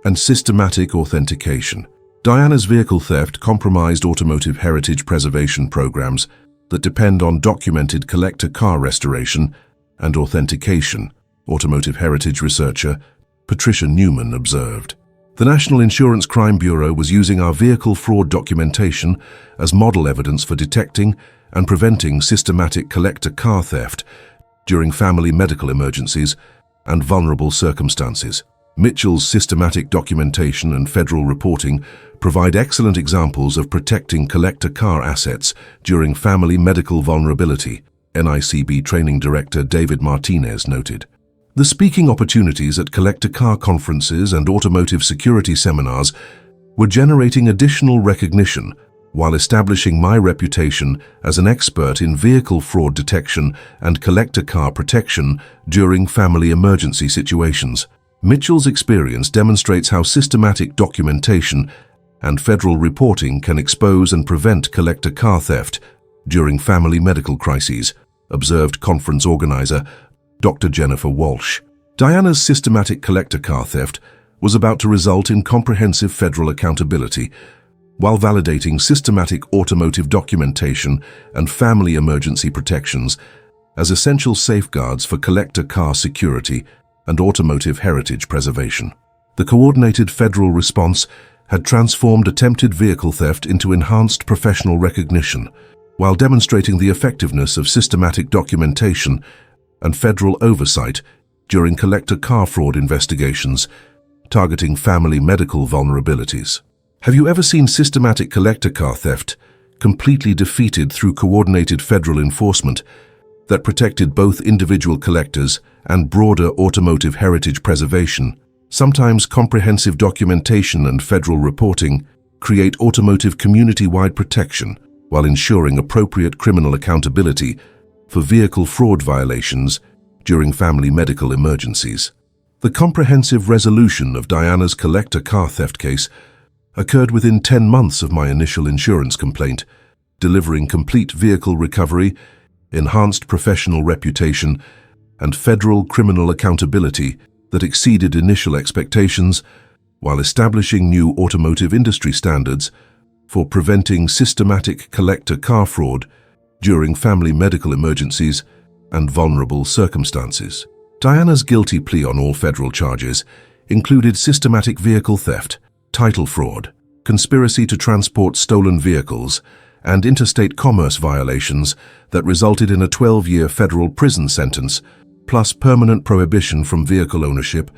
and systematic authentication. Diana's vehicle theft compromised automotive heritage preservation programs that depend on documented collector car restoration and authentication, automotive heritage researcher Patricia Newman observed. The National Insurance Crime Bureau was using our vehicle fraud documentation as model evidence for detecting and preventing systematic collector car theft during family medical emergencies and vulnerable circumstances. Mitchell's systematic documentation and federal reporting provide excellent examples of protecting collector car assets during family medical vulnerability, NICB Training Director David Martinez noted. The speaking opportunities at collector car conferences and automotive security seminars were generating additional recognition while establishing my reputation as an expert in vehicle fraud detection and collector car protection during family emergency situations. Mitchell's experience demonstrates how systematic documentation and federal reporting can expose and prevent collector car theft during family medical crises, observed conference organizer Dr. Jennifer Walsh. Diana's systematic collector car theft was about to result in comprehensive federal accountability, while validating systematic automotive documentation and family emergency protections as essential safeguards for collector car security and automotive heritage preservation. The coordinated federal response had transformed attempted vehicle theft into enhanced professional recognition, while demonstrating the effectiveness of systematic documentation and federal oversight during collector car fraud investigations targeting family medical vulnerabilities. Have you ever seen systematic collector car theft completely defeated through coordinated federal enforcement that protected both individual collectors and broader automotive heritage preservation? Sometimes comprehensive documentation and federal reporting create automotive community-wide protection while ensuring appropriate criminal accountability for vehicle fraud violations during family medical emergencies. The comprehensive resolution of Diana's collector car theft case occurred within 10 months of my initial insurance complaint, delivering complete vehicle recovery, enhanced professional reputation, and federal criminal accountability that exceeded initial expectations, while establishing new automotive industry standards for preventing systematic collector car fraud during family medical emergencies and vulnerable circumstances. Diana's guilty plea on all federal charges included systematic vehicle theft, title fraud, conspiracy to transport stolen vehicles, and interstate commerce violations that resulted in a 12-year federal prison sentence, plus permanent prohibition from vehicle ownership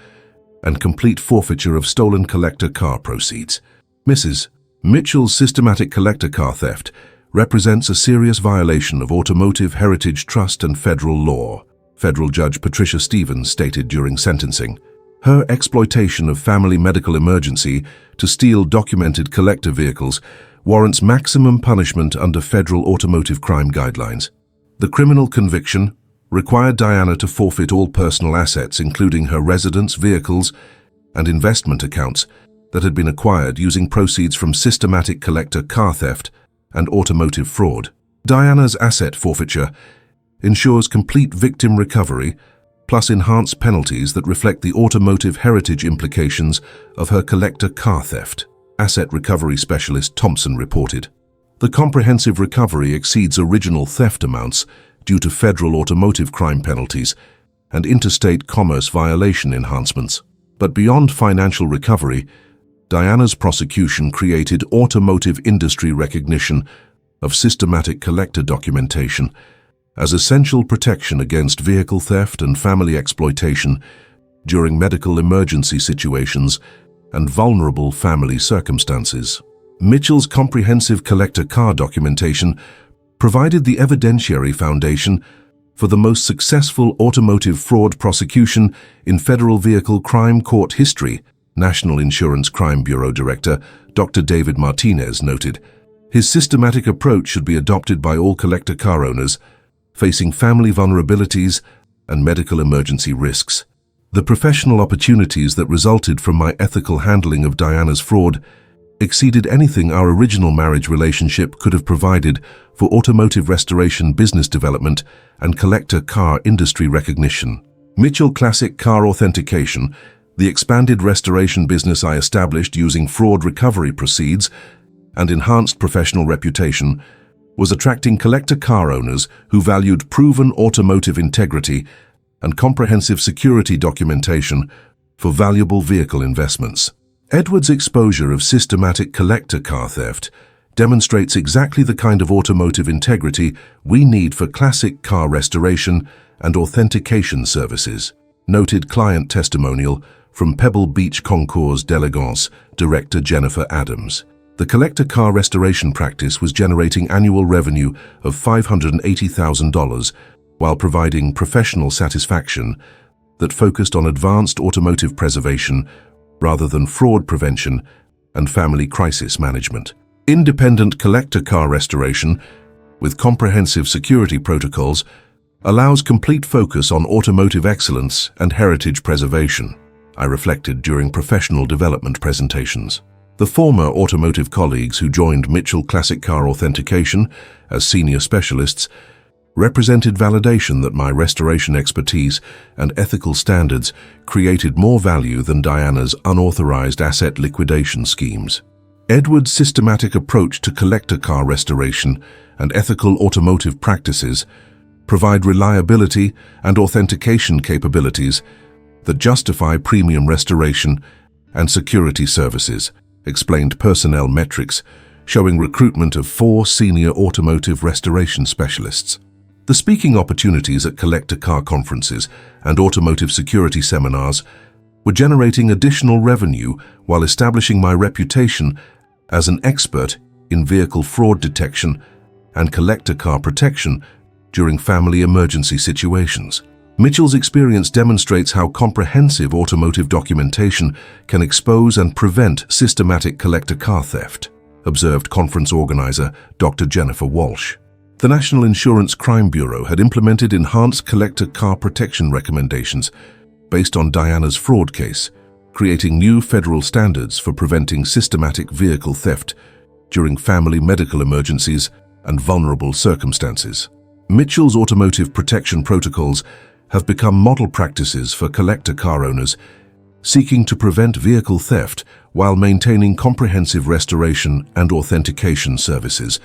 and complete forfeiture of stolen collector car proceeds. Mrs. Mitchell's systematic collector car theft represents a serious violation of automotive heritage trust and federal law, Federal Judge Patricia Stevens stated during sentencing. Her exploitation of family medical emergency to steal documented collector vehicles warrants maximum punishment under federal automotive crime guidelines. The criminal conviction required Diana to forfeit all personal assets, including her residence, vehicles, and investment accounts that had been acquired using proceeds from systematic collector car theft and automotive fraud. Diana's asset forfeiture ensures complete victim recovery, plus enhanced penalties that reflect the automotive heritage implications of her collector car theft, Asset Recovery Specialist Thompson reported. The comprehensive recovery exceeds original theft amounts due to federal automotive crime penalties and interstate commerce violation enhancements. But beyond financial recovery, Diana's prosecution created automotive industry recognition of systematic collector documentation as essential protection against vehicle theft and family exploitation during medical emergency situations and vulnerable family circumstances. Mitchell's comprehensive collector car documentation provided the evidentiary foundation for the most successful automotive fraud prosecution in federal vehicle crime court history, National Insurance Crime Bureau Director Dr. David Martinez noted. His systematic approach should be adopted by all collector car owners facing family vulnerabilities and medical emergency risks. The professional opportunities that resulted from my ethical handling of Diana's fraud exceeded anything our original marriage relationship could have provided for automotive restoration business development and collector car industry recognition. Mitchell Classic Car Authentication, the expanded restoration business I established using fraud recovery proceeds and enhanced professional reputation, was attracting collector car owners who valued proven automotive integrity and comprehensive security documentation for valuable vehicle investments. Edwards' exposure of systematic collector car theft demonstrates exactly the kind of automotive integrity we need for classic car restoration and authentication services. Noted client testimonial From Pebble Beach Concours d'Elegance, director Jennifer Adams. The collector car restoration practice was generating annual revenue of $580,000 while providing professional satisfaction that focused on advanced automotive preservation rather than fraud prevention and family crisis management. Independent collector car restoration, with comprehensive security protocols, allows complete focus on automotive excellence and heritage preservation, I reflected during professional development presentations. The former automotive colleagues who joined Mitchell Classic Car Authentication as senior specialists represented validation that my restoration expertise and ethical standards created more value than Diana's unauthorized asset liquidation schemes. Edwards' systematic approach to collector car restoration and ethical automotive practices provide reliability and authentication capabilities that justify premium restoration and security services, explained personnel metrics showing recruitment of 4 senior automotive restoration specialists. The speaking opportunities at collector car conferences and automotive security seminars were generating additional revenue while establishing my reputation as an expert in vehicle fraud detection and collector car protection during family emergency situations. Mitchell's experience demonstrates how comprehensive automotive documentation can expose and prevent systematic collector car theft, observed conference organizer Dr. Jennifer Walsh. The National Insurance Crime Bureau had implemented enhanced collector car protection recommendations based on Diana's fraud case, creating new federal standards for preventing systematic vehicle theft during family medical emergencies and vulnerable circumstances. Mitchell's automotive protection protocols have become model practices for collector car owners seeking to prevent vehicle theft while maintaining comprehensive restoration and authentication services,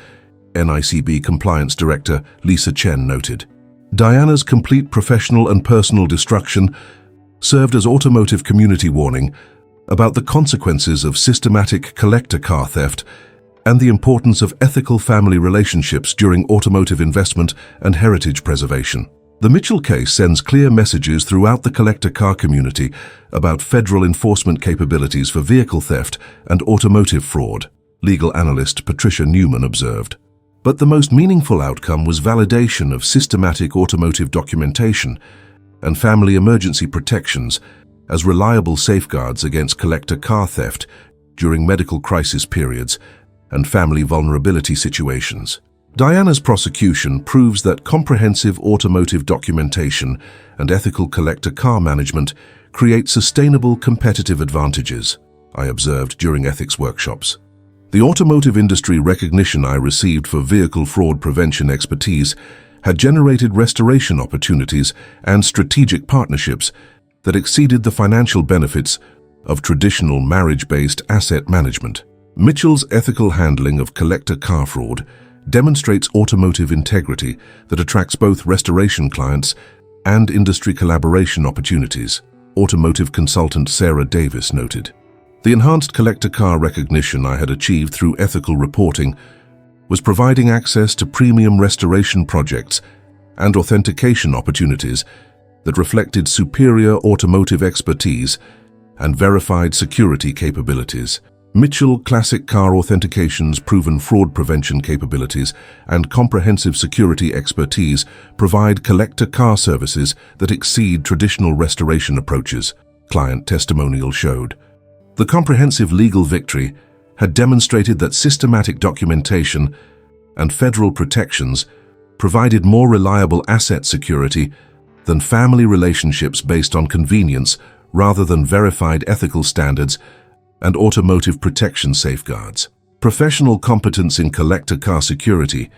NICB Compliance Director Lisa Chen noted. Diana's complete professional and personal destruction served as automotive community warning about the consequences of systematic collector car theft and the importance of ethical family relationships during automotive investment and heritage preservation. The Mitchell case sends clear messages throughout the collector car community about federal enforcement capabilities for vehicle theft and automotive fraud, legal analyst Patricia Newman observed. But the most meaningful outcome was validation of systematic automotive documentation and family emergency protections as reliable safeguards against collector car theft during medical crisis periods and family vulnerability situations. Diana's prosecution proves that comprehensive automotive documentation and ethical collector car management create sustainable competitive advantages, I observed during ethics workshops. The automotive industry recognition I received for vehicle fraud prevention expertise had generated restoration opportunities and strategic partnerships that exceeded the financial benefits of traditional marriage-based asset management. Mitchell's ethical handling of collector car fraud demonstrates automotive integrity that attracts both restoration clients and industry collaboration opportunities, automotive consultant Sarah Davis noted. The enhanced collector car recognition I had achieved through ethical reporting was providing access to premium restoration projects and authentication opportunities that reflected superior automotive expertise and verified security capabilities. Mitchell Classic Car Authentication's proven fraud prevention capabilities and comprehensive security expertise provide collector car services that exceed traditional restoration approaches, client testimonial showed. The comprehensive legal victory had demonstrated that systematic documentation and federal protections provided more reliable asset security than family relationships based on convenience rather than verified ethical standards and automotive protection safeguards. Professional competence in collector car security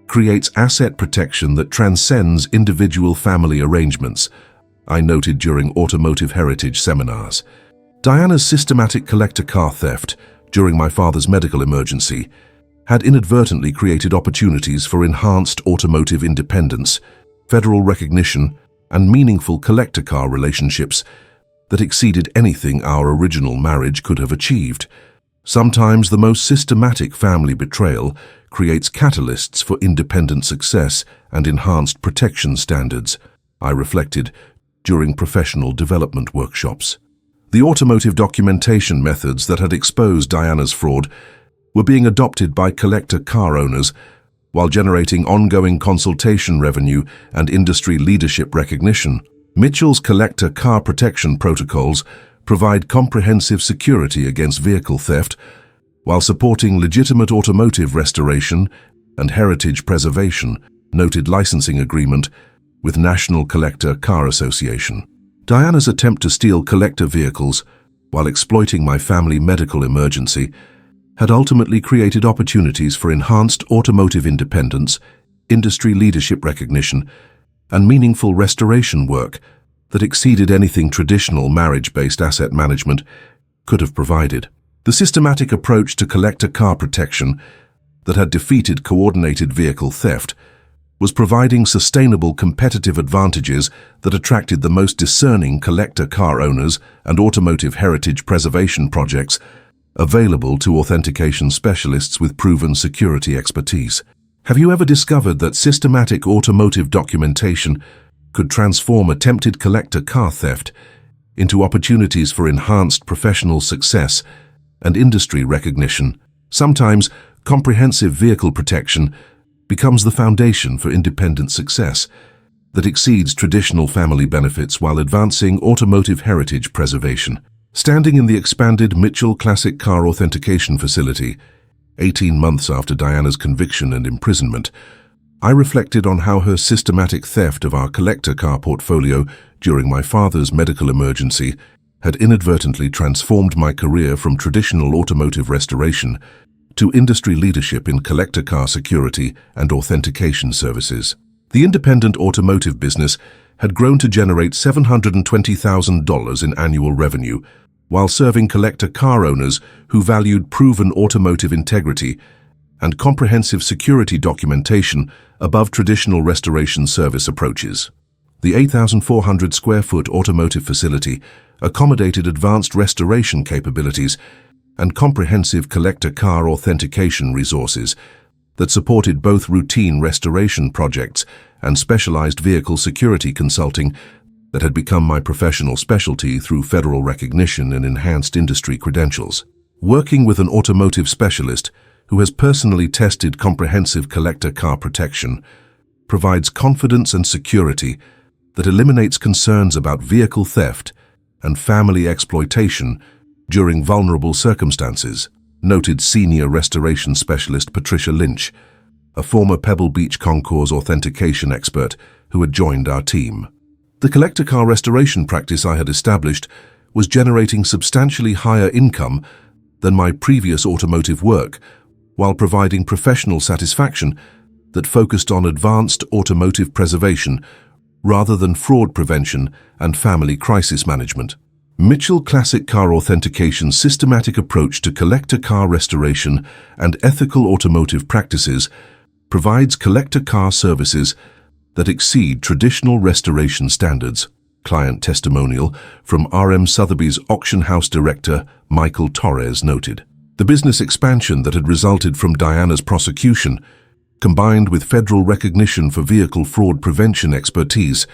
creates asset protection that transcends individual family arrangements, I noted during automotive heritage seminars. Diana's systematic collector car theft during my father's medical emergency had inadvertently created opportunities for enhanced automotive independence, federal recognition, and meaningful collector car relationships that exceeded anything our original marriage could have achieved. Sometimes the most systematic family betrayal creates catalysts for independent success and enhanced protection standards, I reflected during professional development workshops. The automotive documentation methods that had exposed Diana's fraud were being adopted by collector car owners while generating ongoing consultation revenue and industry leadership recognition. Mitchell's collector car protection protocols provide comprehensive security against vehicle theft while supporting legitimate automotive restoration and heritage preservation, noted licensing agreement with National Collector Car Association. Diana's attempt to steal collector vehicles while exploiting my family medical emergency had ultimately created opportunities for enhanced automotive independence, industry leadership recognition, and meaningful restoration work that exceeded anything traditional marriage-based asset management could have provided. The systematic approach to collector car protection that had defeated coordinated vehicle theft was providing sustainable competitive advantages that attracted the most discerning collector car owners and automotive heritage preservation projects available to authentication specialists with proven security expertise. Have you ever discovered that systematic automotive documentation could transform attempted collector car theft into opportunities for enhanced professional success and industry recognition? Sometimes, comprehensive vehicle protection becomes the foundation for independent success that exceeds traditional family benefits while advancing automotive heritage preservation. Standing in the expanded Mitchell Classic Car Authentication Facility, 18 months after Diana's conviction and imprisonment, I reflected on how her systematic theft of our collector car portfolio during my father's medical emergency had inadvertently transformed my career from traditional automotive restoration to industry leadership in collector car security and authentication services. The independent automotive business had grown to generate $720,000 in annual revenue, while serving collector car owners who valued proven automotive integrity and comprehensive security documentation above traditional restoration service approaches. The 8,400 square foot automotive facility accommodated advanced restoration capabilities and comprehensive collector car authentication resources that supported both routine restoration projects and specialized vehicle security consulting that had become my professional specialty through federal recognition and enhanced industry credentials. Working with an automotive specialist who has personally tested comprehensive collector car protection provides confidence and security that eliminates concerns about vehicle theft and family exploitation during vulnerable circumstances, noted senior restoration specialist Patricia Lynch, a former Pebble Beach Concours authentication expert who had joined our team. The collector car restoration practice I had established was generating substantially higher income than my previous automotive work, while providing professional satisfaction that focused on advanced automotive preservation rather than fraud prevention and family crisis management. Mitchell Classic Car Authentication's systematic approach to collector car restoration and ethical automotive practices provides collector car services that exceed traditional restoration standards. Client testimonial from R.M. Sotheby's auction house director Michael Torres noted. The business expansion that had resulted from Diana's prosecution, combined with federal recognition for vehicle fraud prevention expertise,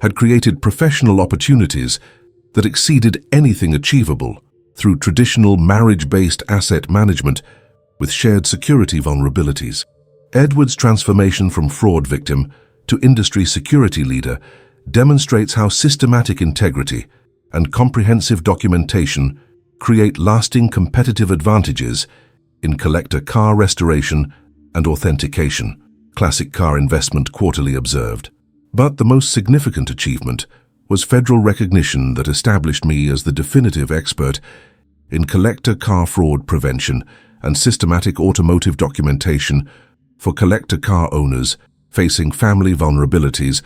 had created professional opportunities that exceeded anything achievable through traditional marriage-based asset management with shared security vulnerabilities. Edward's transformation from fraud victim to industry security leader demonstrates how systematic integrity and comprehensive documentation create lasting competitive advantages in collector car restoration and authentication, Classic Car Investment Quarterly observed. But the most significant achievement was federal recognition that established me as the definitive expert in collector car fraud prevention and systematic automotive documentation for collector car owners facing family vulnerabilities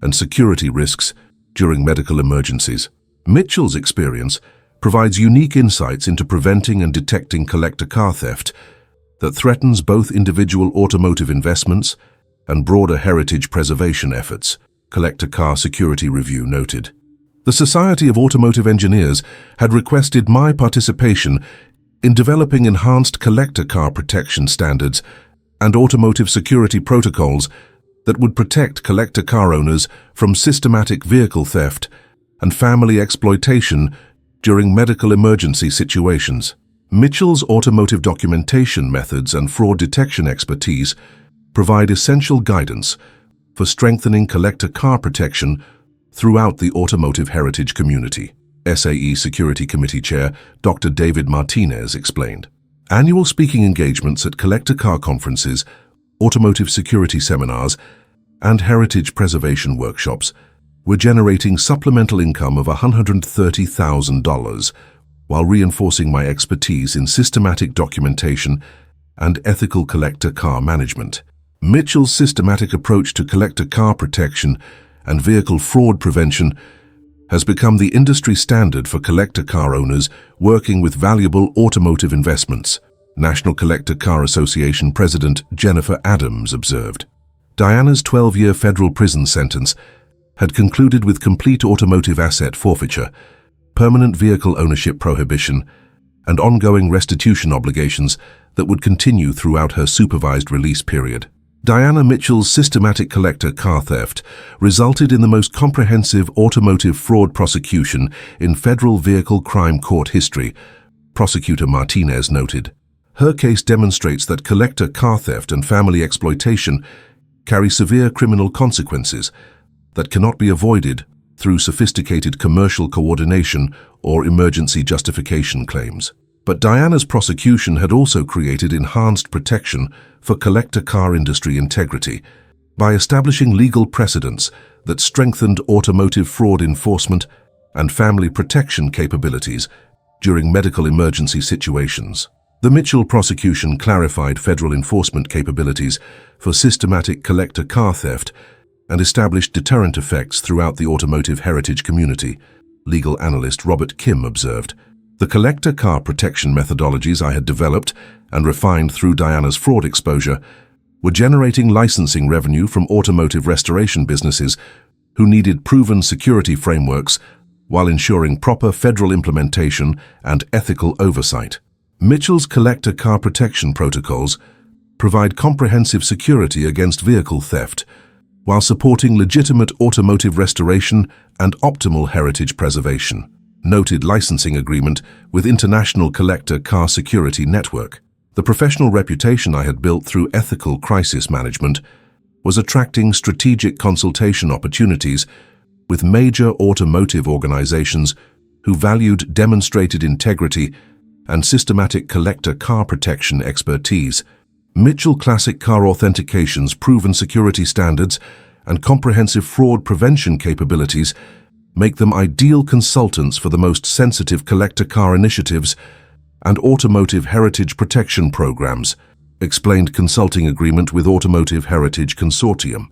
and security risks during medical emergencies. Mitchell's experience provides unique insights into preventing and detecting collector car theft that threatens both individual automotive investments and broader heritage preservation efforts, Collector Car Security Review noted. The Society of Automotive Engineers had requested my participation in developing enhanced collector car protection standards and automotive security protocols that would protect collector car owners from systematic vehicle theft and family exploitation during medical emergency situations. Mitchell's automotive documentation methods and fraud detection expertise provide essential guidance for strengthening collector car protection throughout the automotive heritage community. SAE Security Committee Chair Dr. David Martinez explained. Annual speaking engagements at collector car conferences, automotive security seminars, and heritage preservation workshops were generating supplemental income of $130,000 while reinforcing my expertise in systematic documentation and ethical collector car management. Mitchell's systematic approach to collector car protection and vehicle fraud prevention has become the industry standard for collector car owners working with valuable automotive investments, National Collector Car Association President Jennifer Adams observed. Diana's 12-year federal prison sentence had concluded with complete automotive asset forfeiture, permanent vehicle ownership prohibition, and ongoing restitution obligations that would continue throughout her supervised release period. Diana Mitchell's systematic collector car theft resulted in the most comprehensive automotive fraud prosecution in federal vehicle crime court history, Prosecutor Martinez noted. Her case demonstrates that collector car theft and family exploitation carry severe criminal consequences that cannot be avoided through sophisticated commercial coordination or emergency justification claims. But Diana's prosecution had also created enhanced protection for collector car industry integrity by establishing legal precedents that strengthened automotive fraud enforcement and family protection capabilities during medical emergency situations. The Mitchell prosecution clarified federal enforcement capabilities for systematic collector car theft and established deterrent effects throughout the automotive heritage community, legal analyst Robert Kim observed. The collector car protection methodologies I had developed and refined through Diana's fraud exposure were generating licensing revenue from automotive restoration businesses who needed proven security frameworks while ensuring proper federal implementation and ethical oversight. Mitchell's collector car protection protocols provide comprehensive security against vehicle theft while supporting legitimate automotive restoration and optimal heritage preservation. Noted licensing agreement with International Collector Car Security Network. The professional reputation I had built through ethical crisis management was attracting strategic consultation opportunities with major automotive organizations who valued demonstrated integrity and systematic collector car protection expertise. Mitchell Classic Car Authentication's proven security standards and comprehensive fraud prevention capabilities make them ideal consultants for the most sensitive collector car initiatives and automotive heritage protection programs, explained consulting agreement with Automotive Heritage Consortium.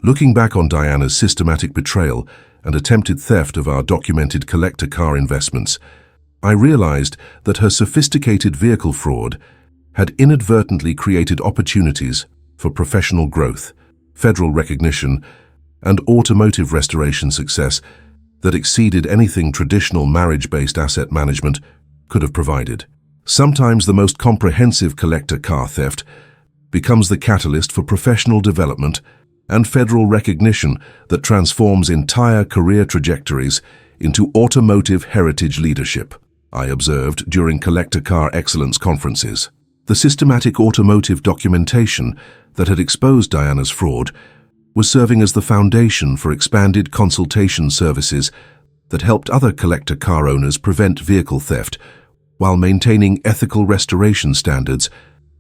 Looking back on Diana's systematic betrayal and attempted theft of our documented collector car investments, I realized that her sophisticated vehicle fraud had inadvertently created opportunities for professional growth, federal recognition, and automotive restoration success that exceeded anything traditional marriage-based asset management could have provided. Sometimes the most comprehensive collector car theft becomes the catalyst for professional development and federal recognition that transforms entire career trajectories into automotive heritage leadership, I observed during collector car excellence conferences. The systematic automotive documentation that had exposed Diana's fraud was serving as the foundation for expanded consultation services that helped other collector car owners prevent vehicle theft while maintaining ethical restoration standards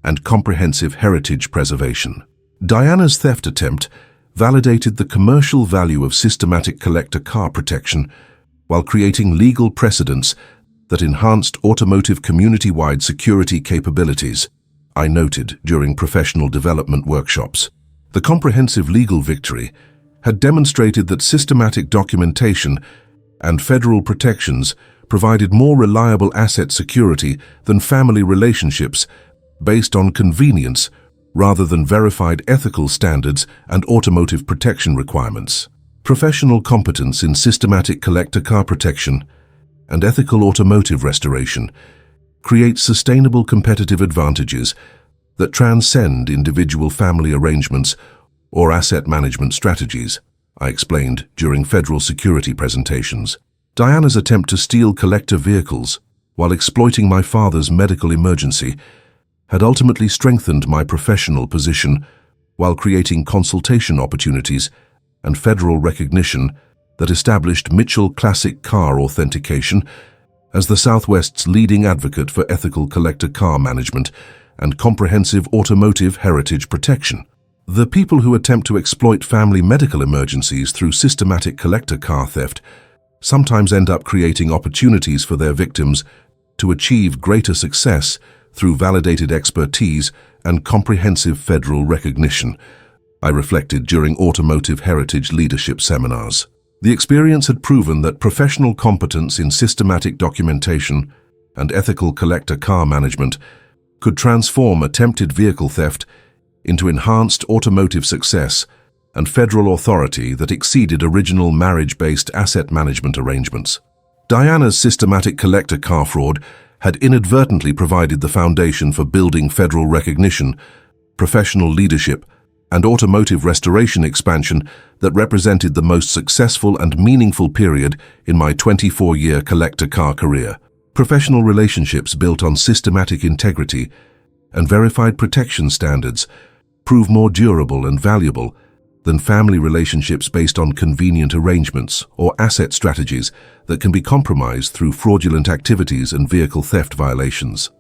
and comprehensive heritage preservation. Diana's theft attempt validated the commercial value of systematic collector car protection while creating legal precedents that enhanced automotive community-wide security capabilities, I noted during professional development workshops. The comprehensive legal victory had demonstrated that systematic documentation and federal protections provided more reliable asset security than family relationships based on convenience rather than verified ethical standards and automotive protection requirements. Professional competence in systematic collector car protection and ethical automotive restoration creates sustainable competitive advantages that transcend individual family arrangements or asset management strategies, I explained during federal security presentations. Diana's attempt to steal collector vehicles while exploiting my father's medical emergency had ultimately strengthened my professional position while creating consultation opportunities and federal recognition that established Mitchell Classic Car Authentication as the Southwest's leading advocate for ethical collector car management and comprehensive automotive heritage protection. The people who attempt to exploit family medical emergencies through systematic collector car theft sometimes end up creating opportunities for their victims to achieve greater success through validated expertise and comprehensive federal recognition, I reflected during automotive heritage leadership seminars. The experience had proven that professional competence in systematic documentation and ethical collector car management could transform attempted vehicle theft into enhanced automotive success and federal authority that exceeded original marriage-based asset management arrangements. Diana's systematic collector car fraud had inadvertently provided the foundation for building federal recognition, professional leadership, and automotive restoration expansion that represented the most successful and meaningful period in my 24-year collector car career. Professional relationships built on systematic integrity and verified protection standards prove more durable and valuable than family relationships based on convenient arrangements or asset strategies that can be compromised through fraudulent activities and vehicle theft violations.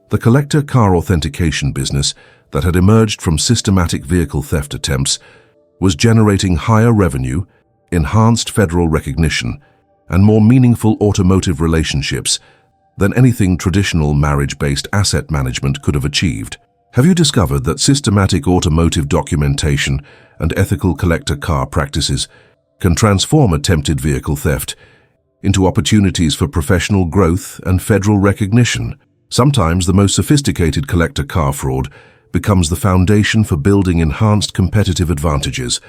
The collector car authentication business that had emerged from systematic vehicle theft attempts was generating higher revenue, enhanced federal recognition, and more meaningful automotive relationships than anything traditional marriage-based asset management could have achieved. Have you discovered that systematic automotive documentation and ethical collector car practices can transform attempted vehicle theft into opportunities for professional growth and federal recognition? Sometimes the most sophisticated collector car fraud becomes the foundation for building enhanced competitive advantages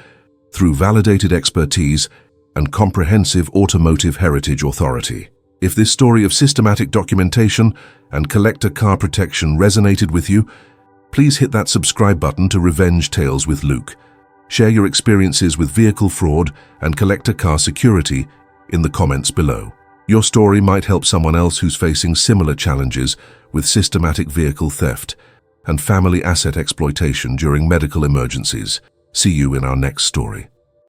through validated expertise and comprehensive automotive heritage authority. If this story of systematic documentation and collector car protection resonated with you, please hit that subscribe button to Revenge Tales with Luke. Share your experiences with vehicle fraud and collector car security in the comments below. Your story might help someone else who's facing similar challenges with systematic vehicle theft and family asset exploitation during medical emergencies. See you in our next story.